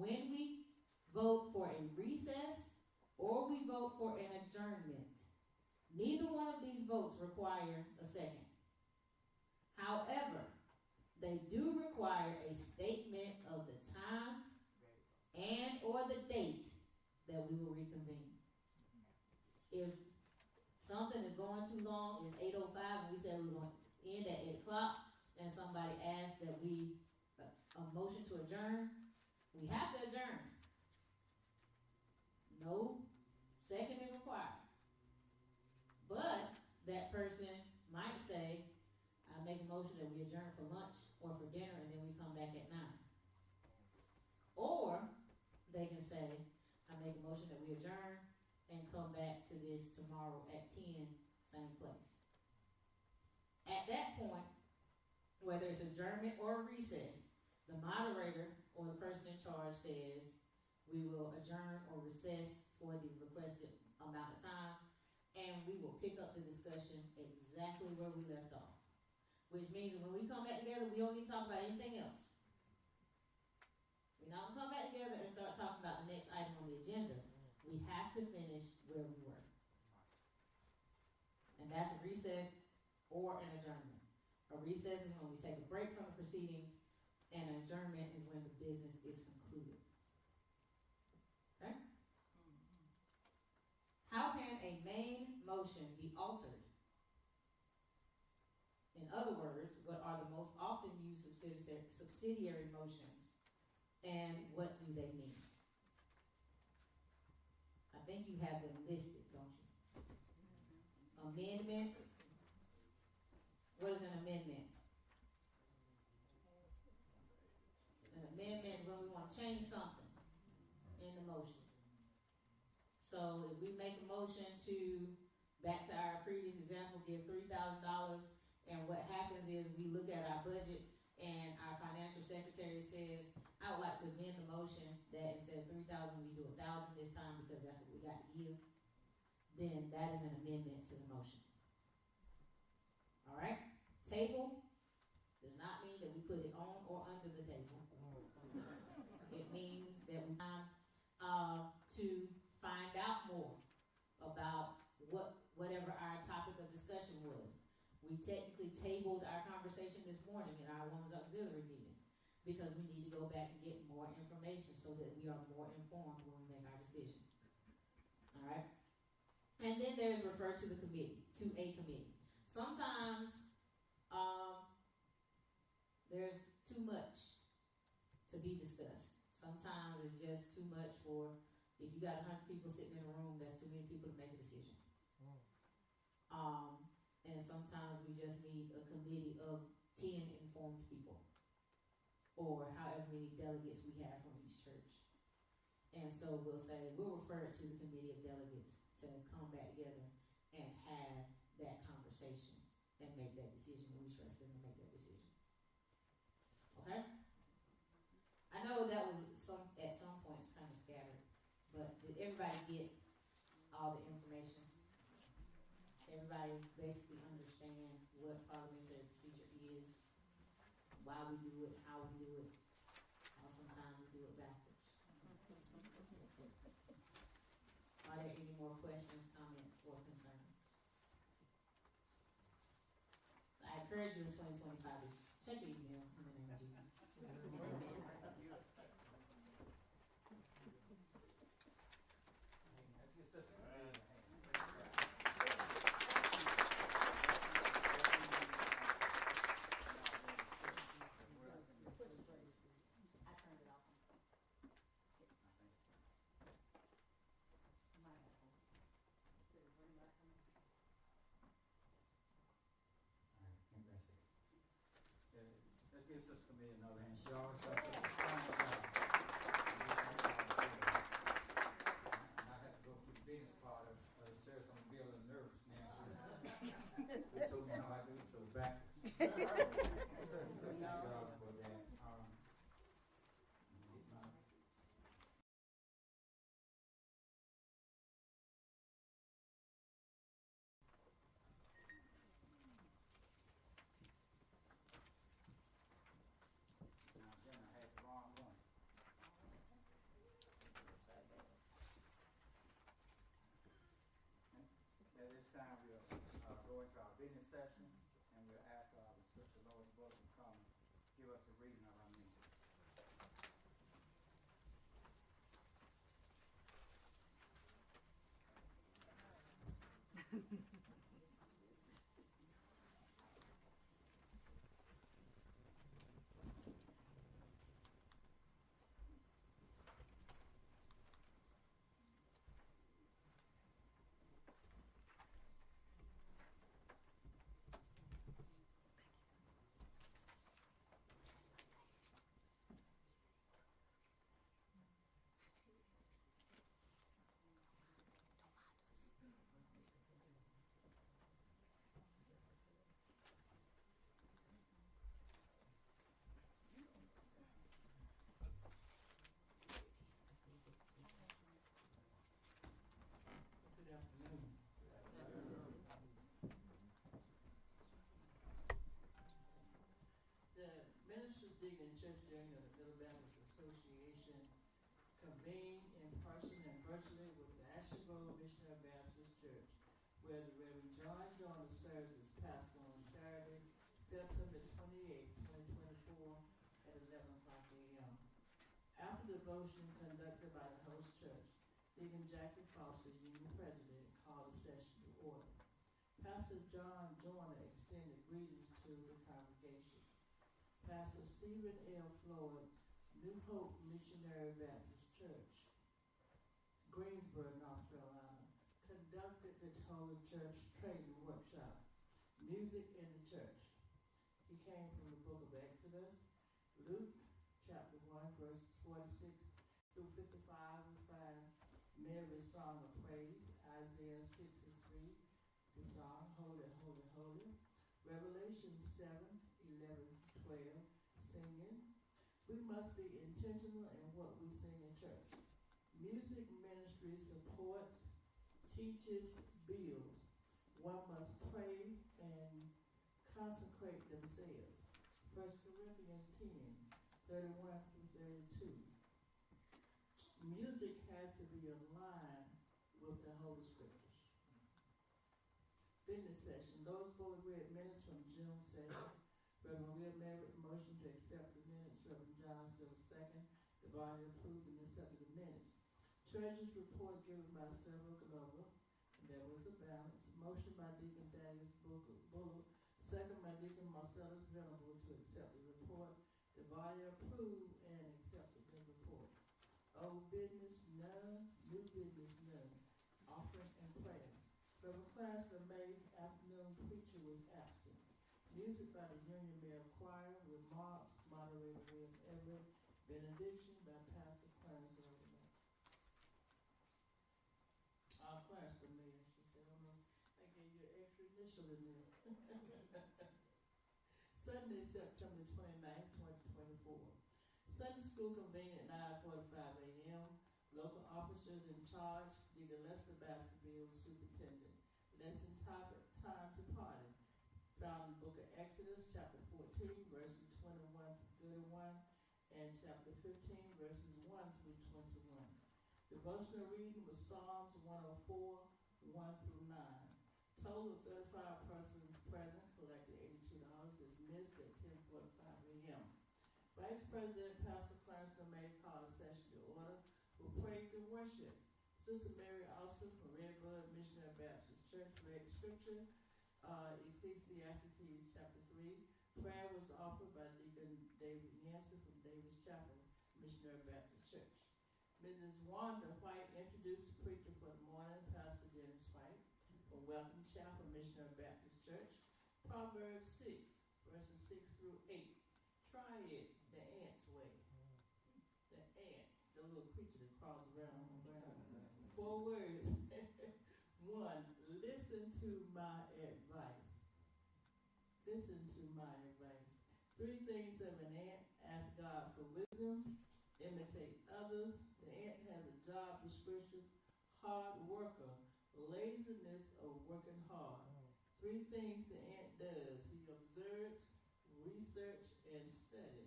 When we vote for a recess or we vote for an adjournment, neither one of these votes require a second. However, they do require a statement of the time and or the date that we will reconvene. If something is going too long, it's 8:05 and we said we were going to end at 8 o'clock, and somebody asks that we, a motion to adjourn, we have to adjourn. No second is required. But that person might say, I make a motion that we adjourn for lunch or for dinner and then we come back at 9. Or they can say, I make a motion that we adjourn and come back to this tomorrow at 10, same place. At that point, whether it's adjournment or a recess, the moderator or the person in charge says, we will adjourn or recess for the requested amount of time, and we will pick up the discussion exactly where we left off. Which means that when we come back together, we don't need to talk about anything else. We're not going to come back together and start talking about the next item on the agenda. We have to finish where we were. And that's a recess or an adjournment. A recess is when we take a break from the proceedings, and an adjournment is when the business is concluded. Okay? How can a main motion be altered? In other words, what are the most often used subsidiary motions, and what do they mean? I think you have them listed, don't you? Amendments. What is an amendment? An amendment is when we want to change something in the motion. So if we make a motion to, back to our previous example, give $3,000, and what happens is we look at our budget and our financial secretary says, I would like to amend the motion that instead of 3,000, we do 1,000 this time because that's what we got to give. Then that is an amendment to the motion. All right? Table does not mean that we put it on or under the table. It means that we to find out more about whatever our topic of discussion was. We technically tabled our conversation this morning in our Women's Auxiliary meeting because we need to go back and get more information so that we are more informed when we make our decision. All right? And then there's refer to the committee, to a committee. Sometimes there's too much to be discussed. Sometimes it's just too much for If you got 100 people sitting in a room, that's too many people to make a decision. And sometimes we just need a committee of 10 informed people, or however many delegates we have from each church. And so we'll refer it to the committee of delegates to come back together and have that conversation and make that decision. We trust them to make that decision. Okay? I know that was at some points kind of scattered, but did everybody get all the information? Everybody basically understand what parliamentary procedure is, why we do it, how we do it, how sometimes we do it backwards. Are there any more questions, comments, or concerns? I encourage you in 2025 to check your email in the name of Jesus. Let's get Sister I turned it off. Let's give Sister Camille another hand. She always does such a fine job. And I have to go through the business part of Sarah's gonna be a little nervous now. She told me how I do it so backwards. Thank God for that. Now, Jen, I had the wrong one. At this time, we'll go into our business session, and we'll ask our Sister Lois Brooks to come give us the reading of our meeting. Good afternoon. The Ministers Digging Church Union of the Middle Baptist Association convened in person and virtually with the Asheville Missionary Baptist Church, where the Reverend John Jonas serves as pastor on Saturday, September 28, 2024 at 11 o'clock a.m. After devotion conducted by the host church, Deacon Jackie Foster, Union President, called the session to order. Pastor John Joyner extended greetings to the congregation. Pastor Stephen L. Floyd, New Hope Missionary Baptist Church, Greensboro, North Carolina, conducted the Holy Church training workshop, Music in the Church. He came from the book of Exodus, Luke chapter 1, verses 46 through 55, we find Mary's Song of Praise, Isaiah 6 and 3, the song, Holy, Holy, Holy, Revelation 7, 11, 12, singing. We must be intentional in what we sing in church. Music ministry supports, teaches, builds. One must pray and consecrate themselves. 1 Corinthians 10, 31 through 32. Music has to be aligned with the Holy Scriptures. Business session. Those fully read minutes from June session. Reverend Will Merritt motion to accept the minutes. Reverend John Still second. The body approved and accepted the minutes. Treasurer's report given by Sarah Glover. There was a balance. Motion by Deacon Thaddeus Bullard. Second by Deacon Marcellus Venable to accept the report. The body approved and accepted the report. Old business, none. new business none, offering and prayer. Reverend Clarence LeMay, afternoon preacher, was absent. Music by the Union Male Choir, remarks, moderator William Everett, benediction by Pastor Clarence LeMay. Clarence LeMay, she said, oh no, I gave you an extra initial in there. Sunday, September 29th, 2024. Sunday school convened at 9:45 a.m. Local officers in charge, Deacon Lester Baskerville, superintendent. Lesson topic, time to party. Found in the book of Exodus, chapter 14, verses 21 through 31, and chapter 15, verses 1 through 21. Devotional reading was Psalms 104, 1 through 9. Total of 35 persons present, collected $82, dismissed at 10:45 a.m. Vice President Pastor Clarence LeMay called a session to order with praise and worship. Sister Mary Austin from Red Blood Missionary Baptist Church read scripture, Ecclesiastes chapter 3. Prayer was offered by Deacon David Yancey from Davis Chapel Missionary Baptist Church. Mrs. Wanda White introduced the preacher for the morning, Pastor Dennis White, from Welcome Chapel Missionary Baptist Church. Proverbs 6, verses 6 through 8. Try it the ant's way. The ant, the little creature that crawls around on the ground. 4 words. 1, listen to my advice. Listen to my advice. 3 things of an ant: ask God for wisdom, imitate others. The ant has a job description: hard worker, laziness of working hard. 3 things the ant does: he observes, research, and study.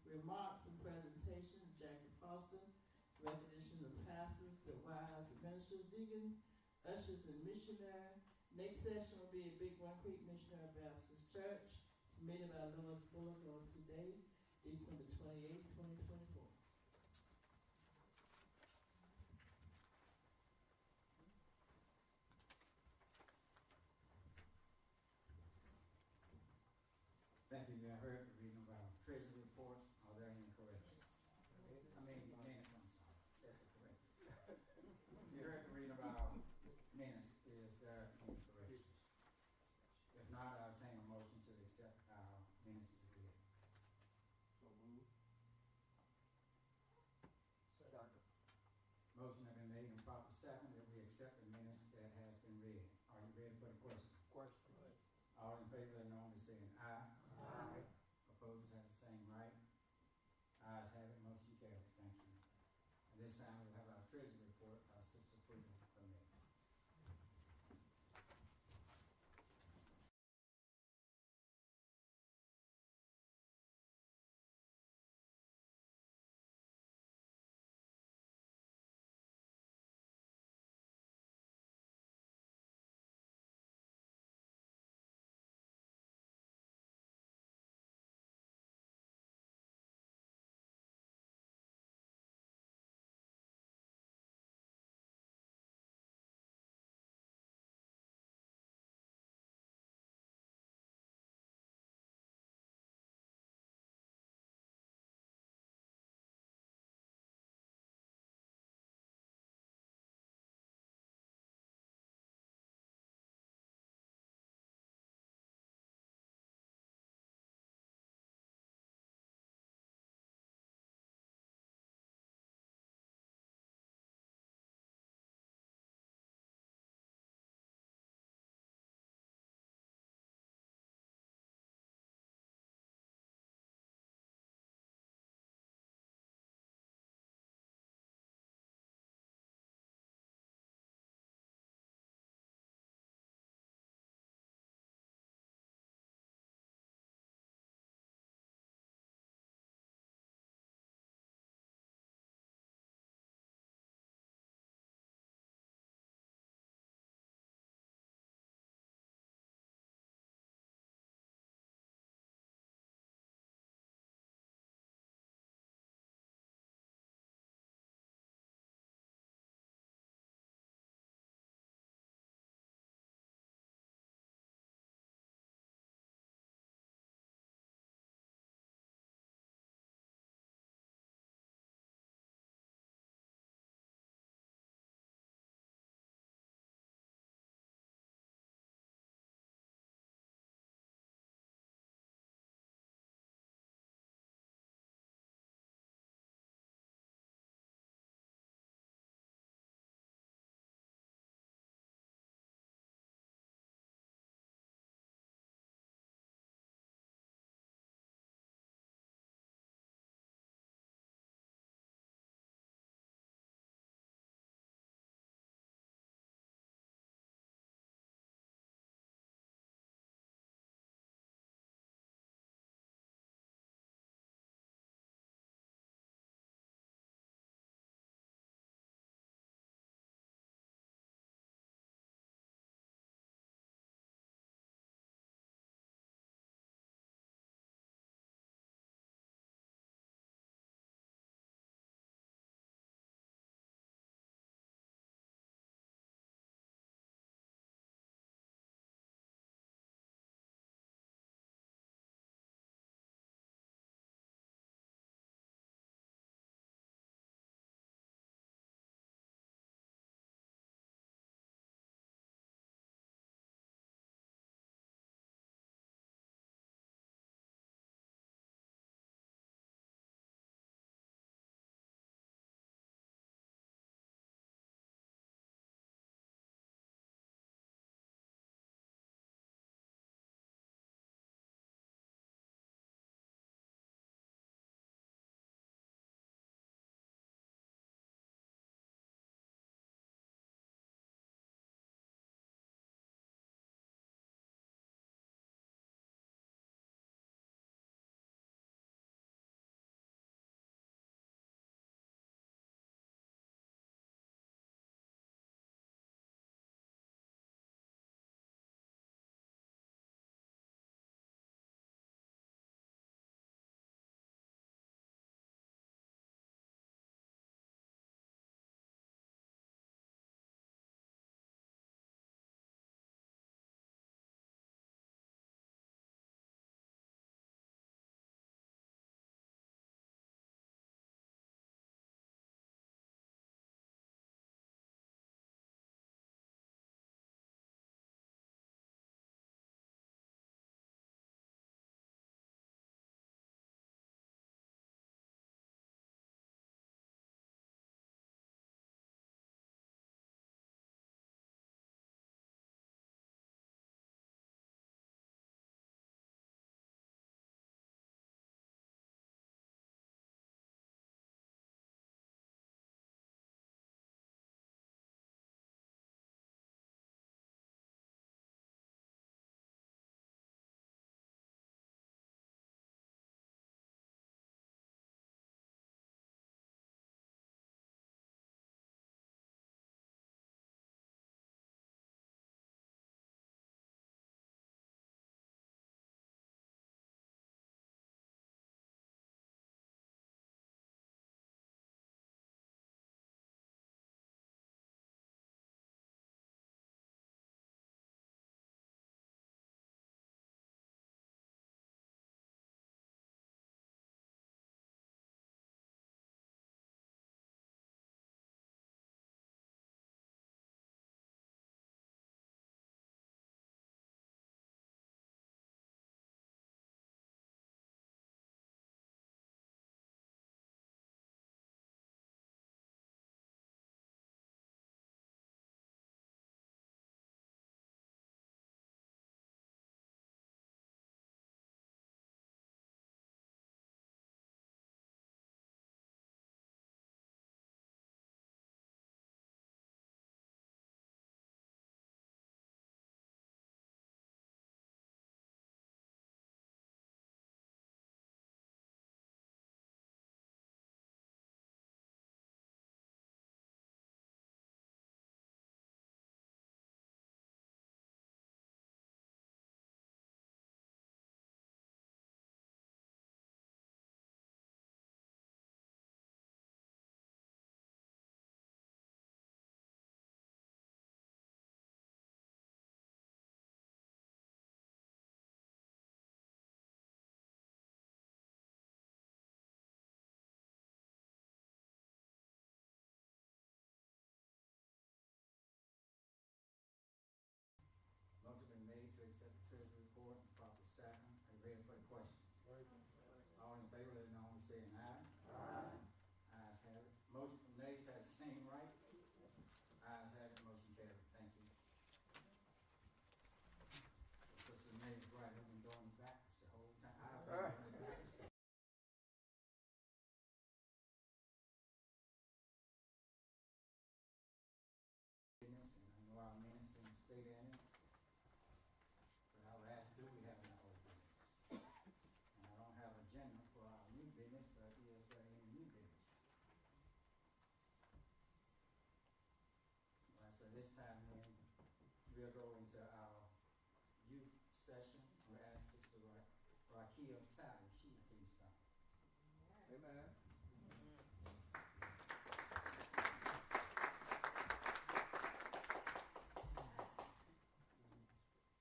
Remarks and presentation: Jackie Foster. Recognition of pastors, the wives, the ministers, deacons, ushers, and missionary. Next session will be at Big One Creek Missionary Baptist Church, submitted by Lois Bullock on today, December 28, 2024. Thank you. You heard the reading of our treasury reports. Are there any corrections? Minutes, I'm sorry. That's the correction. You heard the reading of our minutes. Is there any corrections? If not, I'll obtain a motion to accept our minutes as read. So move. Second. Motion has been made and proper second that we accept the minutes that has been read. Are you ready for the question? Question. All in favor, let know by saying aye. Aye. Opposers have the same right. Ayes have it, motion carried. Thank you. At this time, we'll have our treasury report, our sister Freedom permit. saying aye. Aye. Ayes have it. Motion, nays have the same right. Ayes have it, motion carried. Thank you. Sister May's right, we've been going backwards the whole time. I've been going backwards. And I know our minister can stay in it. But I would ask, do we have an old business? And I don't have an agenda for our new business, but is there any new business? All right, so this time then, we'll go into our youth session. We'll ask Sister Rakia Talley, she please come. Amen.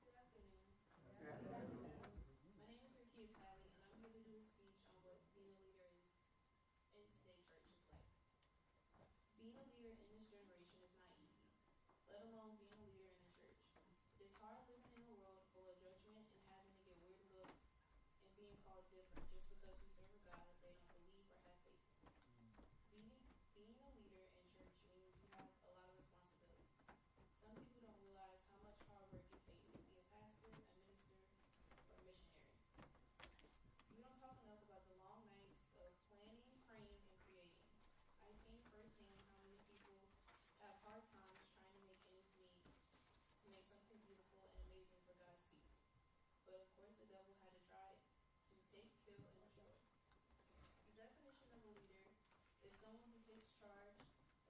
Good afternoon. My name is Rakia Talley, and I'm here to do a speech on what being a leader is in today's church is like. Being a leader in this generation is not easy, let alone being a leader in a church. It's hard living in a world full of judgment and having to get weird looks and being called different just because we serve a God that they don't believe or have faith in. Being a leader in church means you have a lot of responsibilities. Some people don't realize how much hard work it takes to be a pastor, a minister, or a missionary. You don't talk enough about the long nights of planning, praying, and creating. I've seen firsthand how many people have hard times trying to make ends meet to make something beautiful and amazing for God's people. But of course the devil had to try to take, kill, and destroy. The definition of a leader is someone who takes charge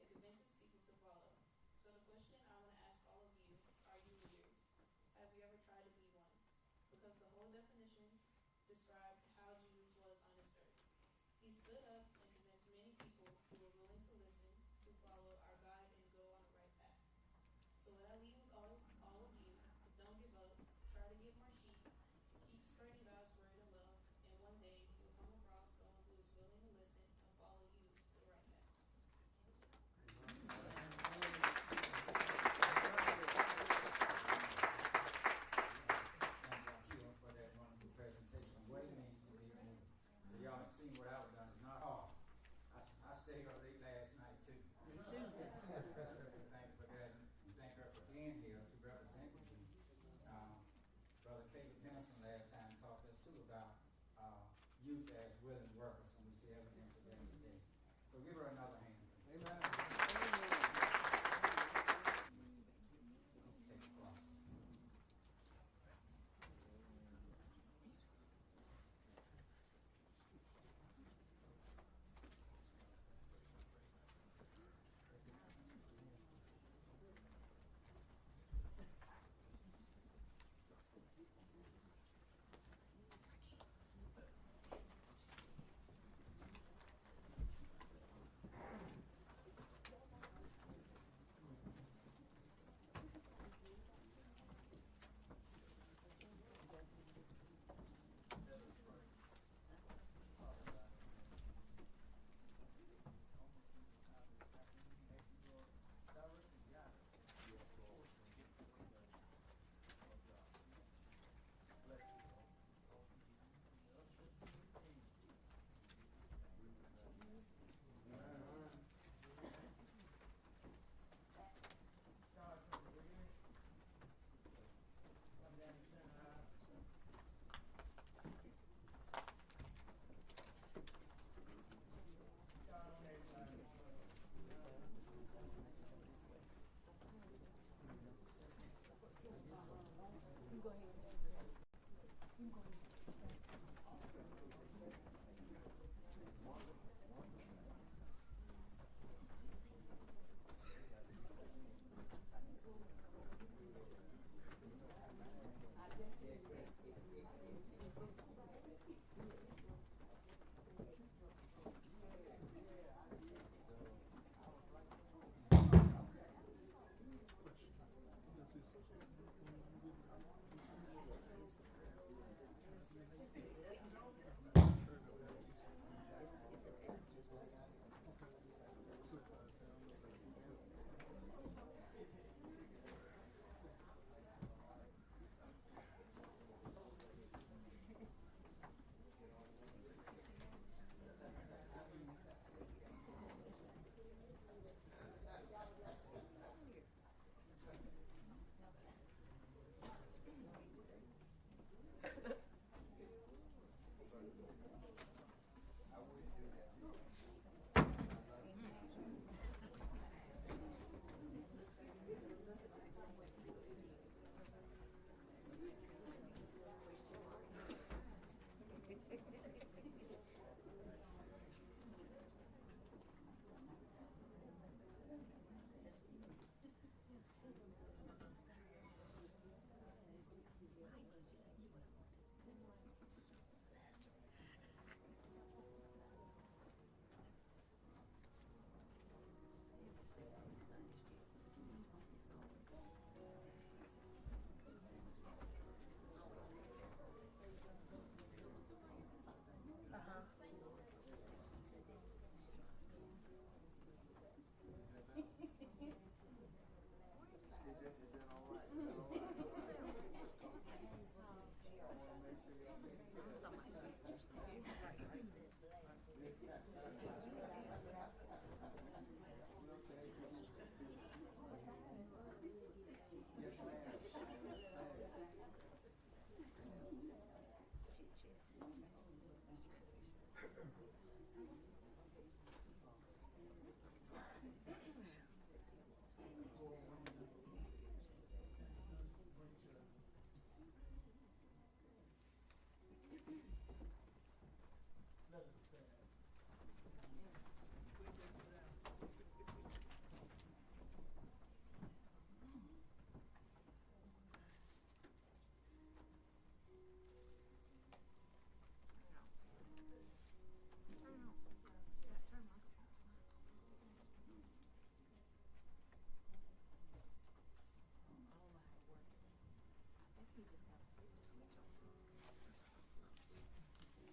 and convinces people to follow. So the question I want to ask all of you, are you leaders? Have you ever tried to be one? Because the whole definition described how Jesus was on this earth. He stood up and convinced many people who were willing to listen to follow our guide and go on the right path. So what I leave with all of you, don't give up, try to get more sheep, keep spreading God's word and love, and one day you'll come across someone who is willing to listen and follow you to the right path. Thank you for that wonderful presentation. What it means to be a leader. So y'all have seen what I've done. It's not hard. I stayed up late last night too. Me too. Thank you for that, and thank her for being here to represent you. Brother Caleb Henderson last time talked us too about youth as willing workers, and we see evidence of that today. So give her another hand. Please. Amen. Take the cross.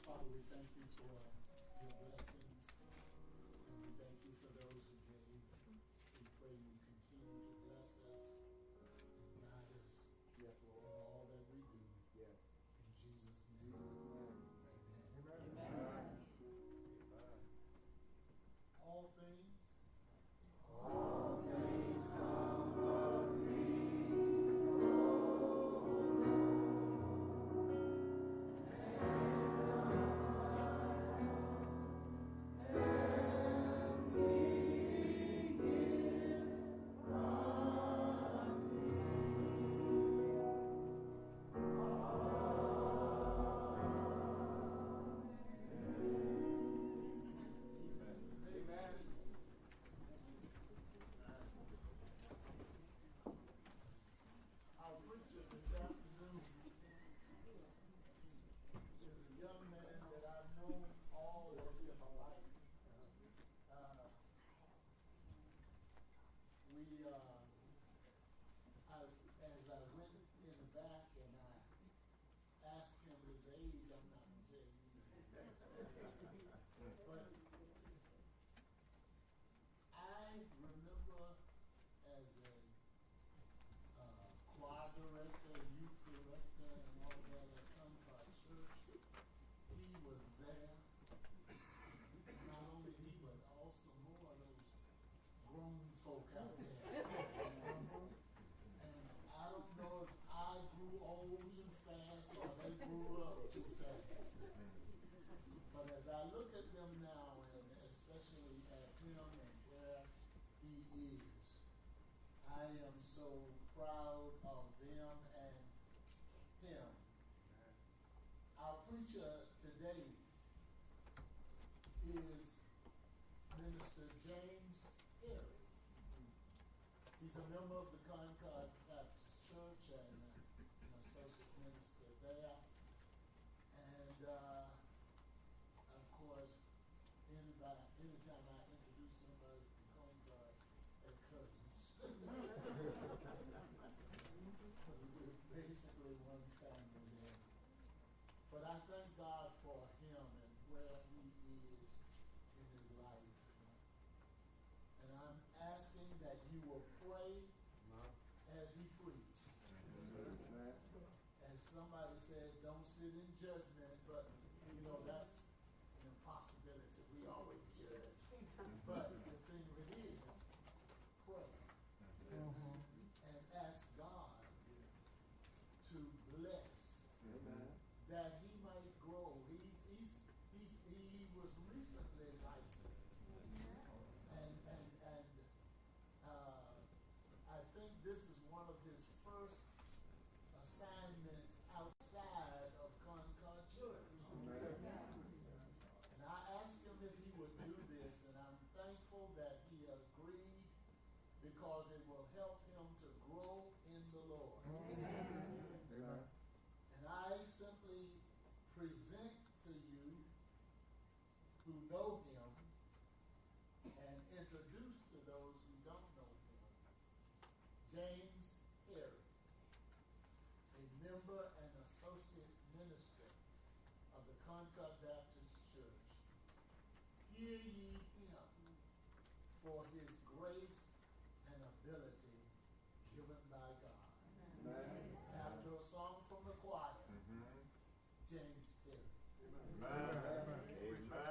Father, we thank you for your blessings, and we thank you for those who gave. We pray you continue to bless us and guide us Yes, in Lord. all that we do. Yes. In Jesus' name, amen. Amen. All things our preacher this afternoon is a young man that I've known all of his life. As I went in the back and I asked him his age, I'm not going to tell you his age. But I remember as a choir director, youth director, and all that at Concord Church, he was there. Not only he, but also more of those grown folk out there. And I don't know if I grew old too fast or they grew up too fast. But as I look at them now, and especially at him and where he is, I am so proud of them and him. Our preacher today is Minister James Perry. He's a member of the Concord Baptist Church and an associate minister there. And of course, anytime I introduce somebody from Concord, they're cousins. Because we're basically one family there. But I thank God for him and where he is in his life. And I'm asking that you will pray as he preached. As somebody said, don't sit in judgment, but you know, that's an impossibility. We always judge. But the thing of it is, pray. And ask God to bless that he might grow. He was recently licensed. And I think this is one of his because it will help him to grow in the Lord. Amen. And I simply present to you who know him and introduce to those who don't know him, James Perry, a member and associate minister of the Concord Baptist Church. Hear ye him for his grace and ability given by God. Amen. After a song from the choir, James Perry. Amen. Amen.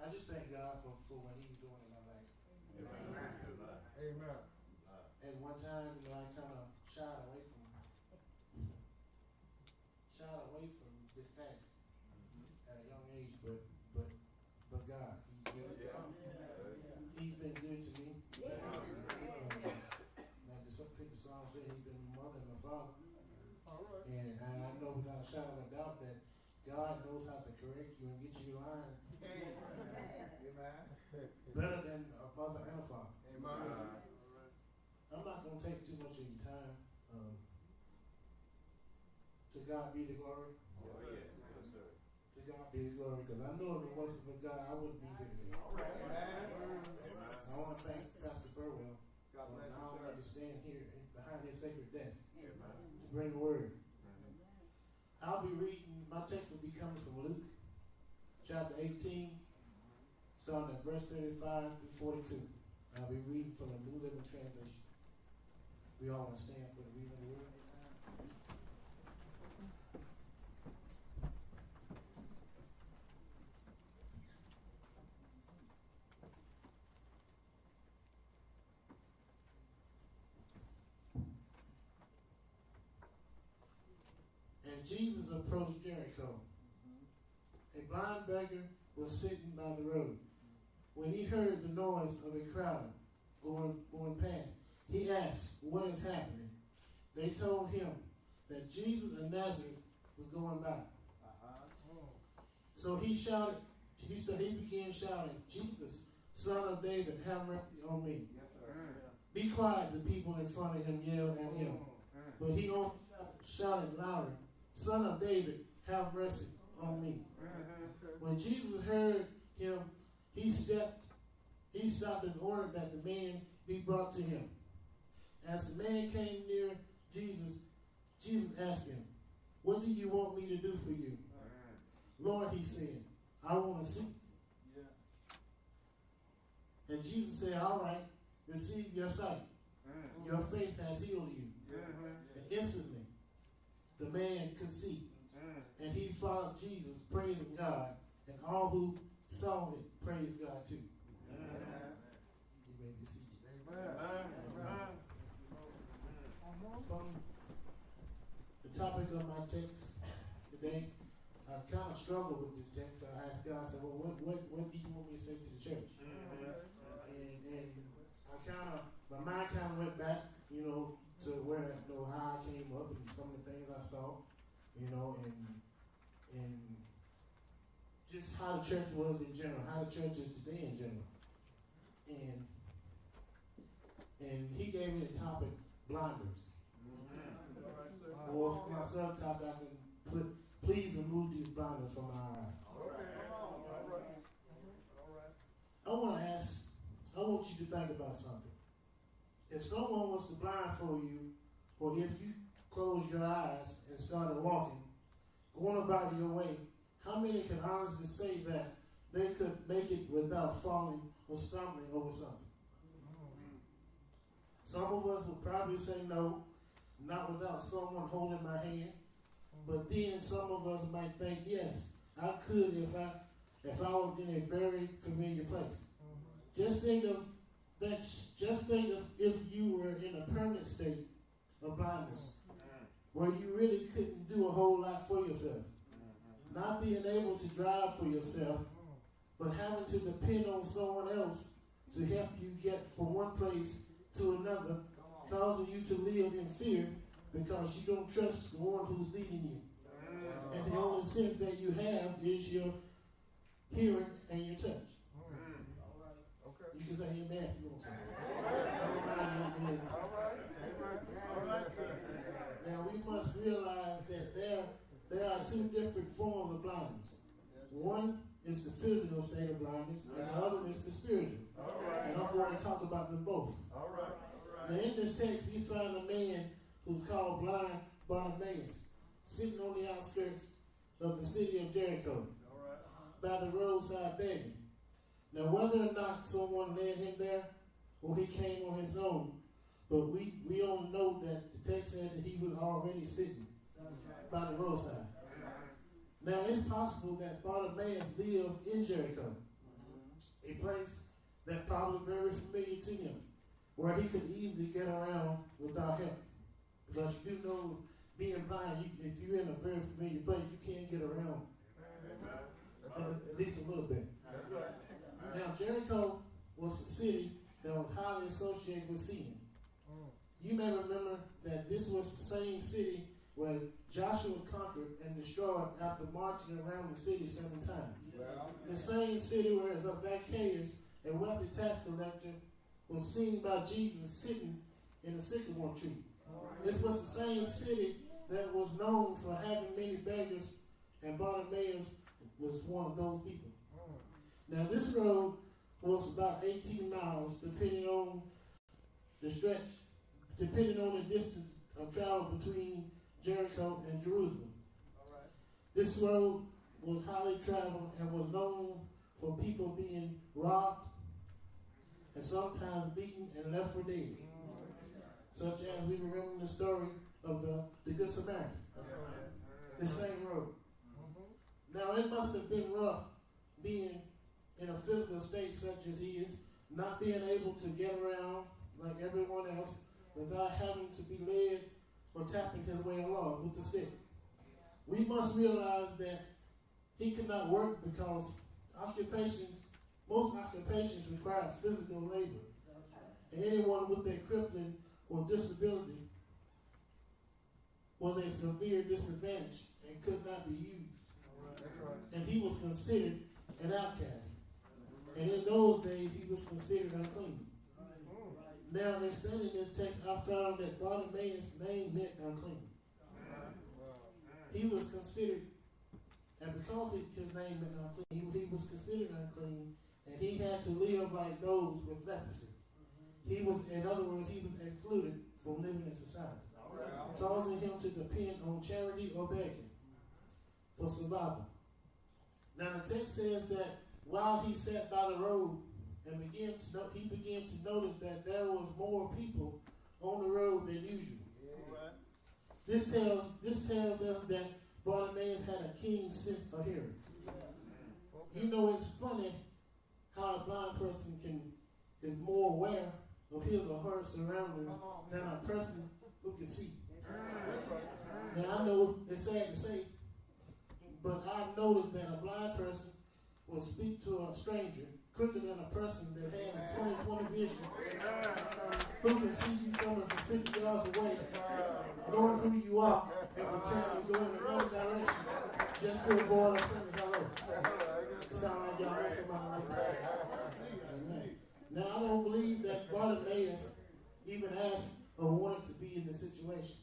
I just thank God for what he's doing in my life. Amen. Amen. At one time, I kind of shied away from this task at a young age, but God, He's been good to me. Like some people song say, He's been my mother and my father. And I know without a shadow of a doubt that God knows how to correct you and get you in line. Better than a mother and a father. I'm not going to take too much of your time. To God be the glory. To God be the glory, because I know if it wasn't for God, I wouldn't be here today. I want to thank Pastor Burwell for allowing me to stand here behind his sacred desk to bring the word. I'll be reading, my text will be coming from Luke chapter 18, starting at verse 35 through 42. I'll be reading from the New Living Translation. We all want to stand for the reading of the word. And Jesus approached Jericho. A blind beggar was sitting by the road. When he heard the noise of a crowd going past, he asked, "What is happening?" They told him that Jesus of Nazareth was going by. So he shouted, he began shouting, "Jesus, Son of David, have mercy on me." "Be quiet," the people in front of him yelled at him. But he only shouted louder, "Son of David, have mercy on me." When Jesus heard him, he stopped and ordered that the man be brought to him. As the man came near Jesus asked him, "What do you want me to do for you?" "Lord," he said, "I want to see." And Jesus said, "All right, receive your sight. Your faith has healed you." And instantly, the man could see. And he followed Jesus, praising God, and all who saw it praised God too. You may be seated. From the topic of my text today, I kind of struggled with this text. I asked God, I said, "Well, what do you want me to say to the church?" And my mind kind of went back, to where, how I came up and some of the things I saw, and just how the church was in general, how the church is today in general. And he gave me the topic, blinders. Or for my subtopic, I can put, "Please remove these blinders from our eyes." I want you to think about something. If someone was to blindfold you, or if you closed your eyes and started walking, going about your way, how many can honestly say that they could make it without falling or stumbling over something? Some of us would probably say no, not without someone holding my hand. But then some of us might think, yes, I could if I was in a very familiar place. Just think of if you were in a permanent state of blindness, where you really couldn't do a whole lot for yourself. Not being able to drive for yourself, but having to depend on someone else to help you get from one place to another, causing you to live in fear because you don't trust the one who's leading you. And the only sense that you have is your hearing and your touch. You can say amen if you want to. Now we must realize that there are two different forms of blindness. One is the physical state of blindness, and the other is the spiritual. And I'm going to talk about them both. Now in this text we find a man who's called blind Bartimaeus, sitting on the outskirts of the city of Jericho, by the roadside begging. Now whether or not someone led him there, or he came on his own, but we all know that the text said that he was already sitting by the roadside. Now it's possible that Bartimaeus lived in Jericho, a place that probably very familiar to him, where he could easily get around without help. Because you know being blind, if you're in a very familiar place, you can't get around. At least a little bit. Now, Jericho was a city that was highly associated with sin. You may remember that this was the same city where Joshua conquered and destroyed after marching around the city 7 times. The same city where Zacchaeus, a wealthy tax collector, was seen by Jesus sitting in a sycamore tree. This was the same city that was known for having many beggars, and Bartimaeus was one of those people. Now, this road was about 18 miles, depending on the distance of travel between Jericho and Jerusalem. This road was highly traveled and was known for people being robbed and sometimes beaten and left for dead. Such as we remember the story of the Good Samaritan. The same road. Now, it must have been rough being in a physical state such as he is, not being able to get around like everyone else without having to be led or tapping his way along with the stick. We must realize that he could not work because most occupations require physical labor. And anyone with a crippling or disability was a severe disadvantage and could not be used. And he was considered an outcast. And in those days, he was considered unclean. Now, in studying this text, I found that Bartimaeus' name meant unclean. He was considered, and because his name meant unclean, he was considered unclean, and he had to live like those with leprosy. He was, in other words, he was excluded from living in society, causing him to depend on charity or begging for survival. Now, the text says that while he sat by the road and he began to notice that there was more people on the road than usual. This tells us that Bartimaeus had a keen sense of hearing. You know, it's funny how a blind person is more aware of his or her surroundings than a person who can see. Now, I know it's sad to say, but I've noticed that a blind person will speak to a stranger quicker than a person that has 20/20 vision, who can see you coming from 50 yards away, knowing who you are, and return and go in another direction just to avoid a friendly hello. It sounds like y'all know somebody like that. Amen. Now, I don't believe that Bartimaeus even asked or wanted to be in the situation.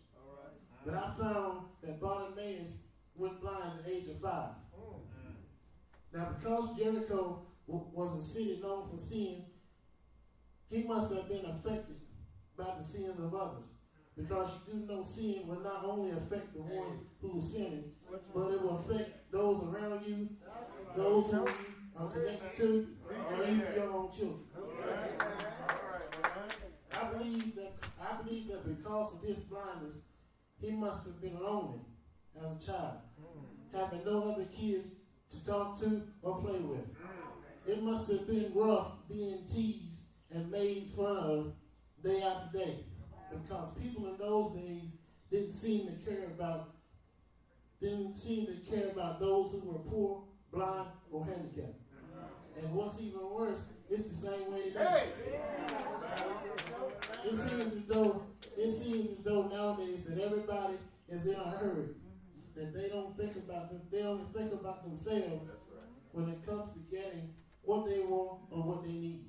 But I found that Bartimaeus went blind at the age of 5. Now, because Jericho was a city known for sin, he must have been affected by the sins of others. Because you do know sin will not only affect the one who's sinning, but it will affect those around you, those who you are connected to, and even your own children. I believe that because of his blindness, he must have been lonely as a child, having no other kids to talk to or play with. It must have been rough being teased and made fun of day after day, because people in those days didn't seem to care about those who were poor, blind, or handicapped. And what's even worse, it's the same way today. It seems as though nowadays that everybody is in a hurry, that they don't think about them. They only think about themselves when it comes to getting what they want or what they need.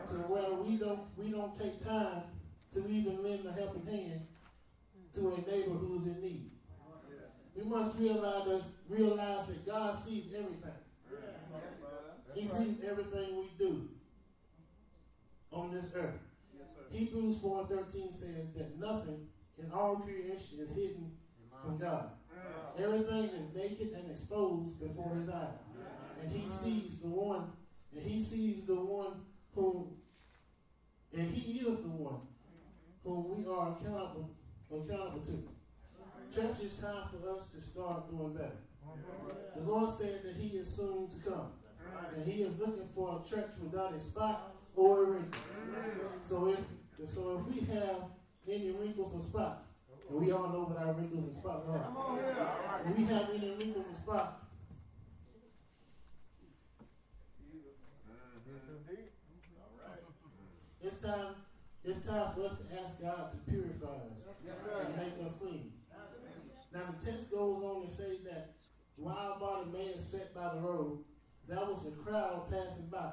So where we don't take time to even lend a helping hand to a neighbor who's in need. We must realize that God sees everything. He sees everything we do on this earth. Hebrews 4:13 says that nothing in all creation is hidden from God. Everything is naked and exposed before his eyes. And he sees the one whom we are accountable to. Church, it's time for us to start doing better. The Lord said that he is soon to come. And he is looking for a church without a spot or a wrinkle. So if we have any wrinkles or spots, And we all know what our wrinkles and spots are. Come on here. All right. Do we have any wrinkles and spots? Yes, indeed. All right. It's time for us to ask God to purify us Yes, and sir. make us clean. Now the text goes on to say that while Bartimaeus sat by the road, there was a crowd passing by.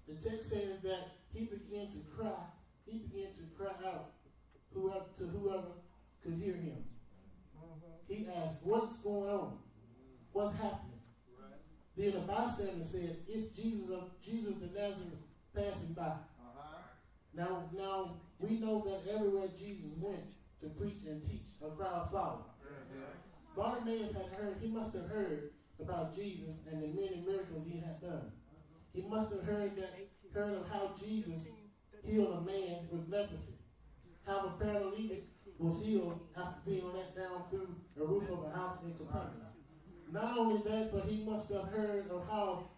The text says that he began to cry. He began to cry out to whoever could hear him. He asked, "What's going on? What's happening?" Then a bystander said, "It's Jesus the Nazareth passing by." Now we know that everywhere Jesus went to preach and teach, a crowd followed. Bartimaeus he must have heard about Jesus and the many miracles he had done. He must have heard of how Jesus healed a man with leprosy, how a paralytic was healed after being let down through the roof of a house in Capernaum. Not only that, but he must have heard of how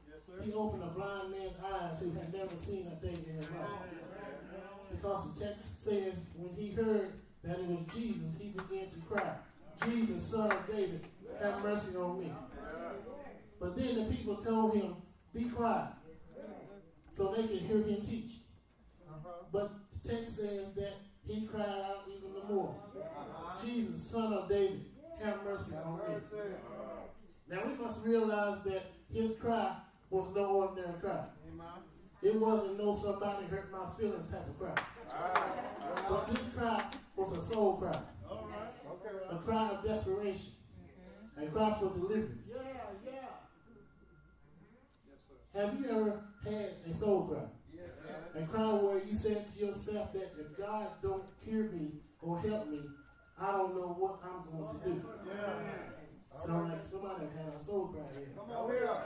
he opened a blind man's eyes who had never seen a day in his life. Because the text says when he heard that it was Jesus, he began to cry, "Jesus, Son of David, have mercy on me." But then the people told him, "Be quiet," so they could hear him teach. But the text says that he cried out even more, "Jesus, Son of David, have mercy on me." Now we must realize that his cry was no ordinary cry. It wasn't no somebody hurt my feelings type of cry. But this cry was a soul cry. A cry of desperation. A cry for deliverance. Have you ever had a soul cry? A cry where you said to yourself that if God don't hear me or help me, I don't know what I'm going to do. Sound like somebody had a soul cry here. Come on here.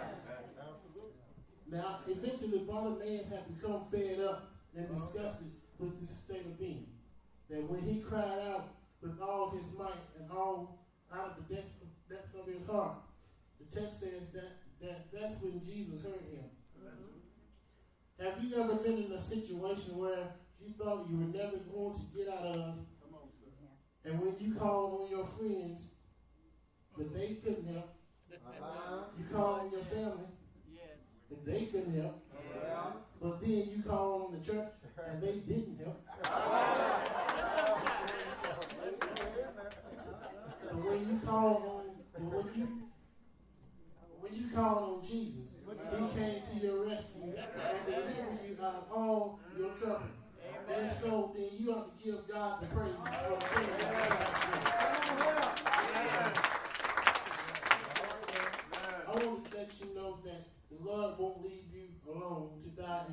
Now, eventually, Bartimaeus had become fed up and disgusted with this state of being. That when he cried out with all his might and all out of the depths of his heart, the text says that's when Jesus heard him. Have you ever been in a situation where you thought you were never going to get out of, and when you called on your friends, but they couldn't help, you called on your family, and they couldn't help, but then you called on the church, and they didn't help. But when you called on Jesus, he came to your rescue and delivered you out of all your trouble. And so then you have to give God the praise for the things that I want to let you know that the Lord won't leave you alone to die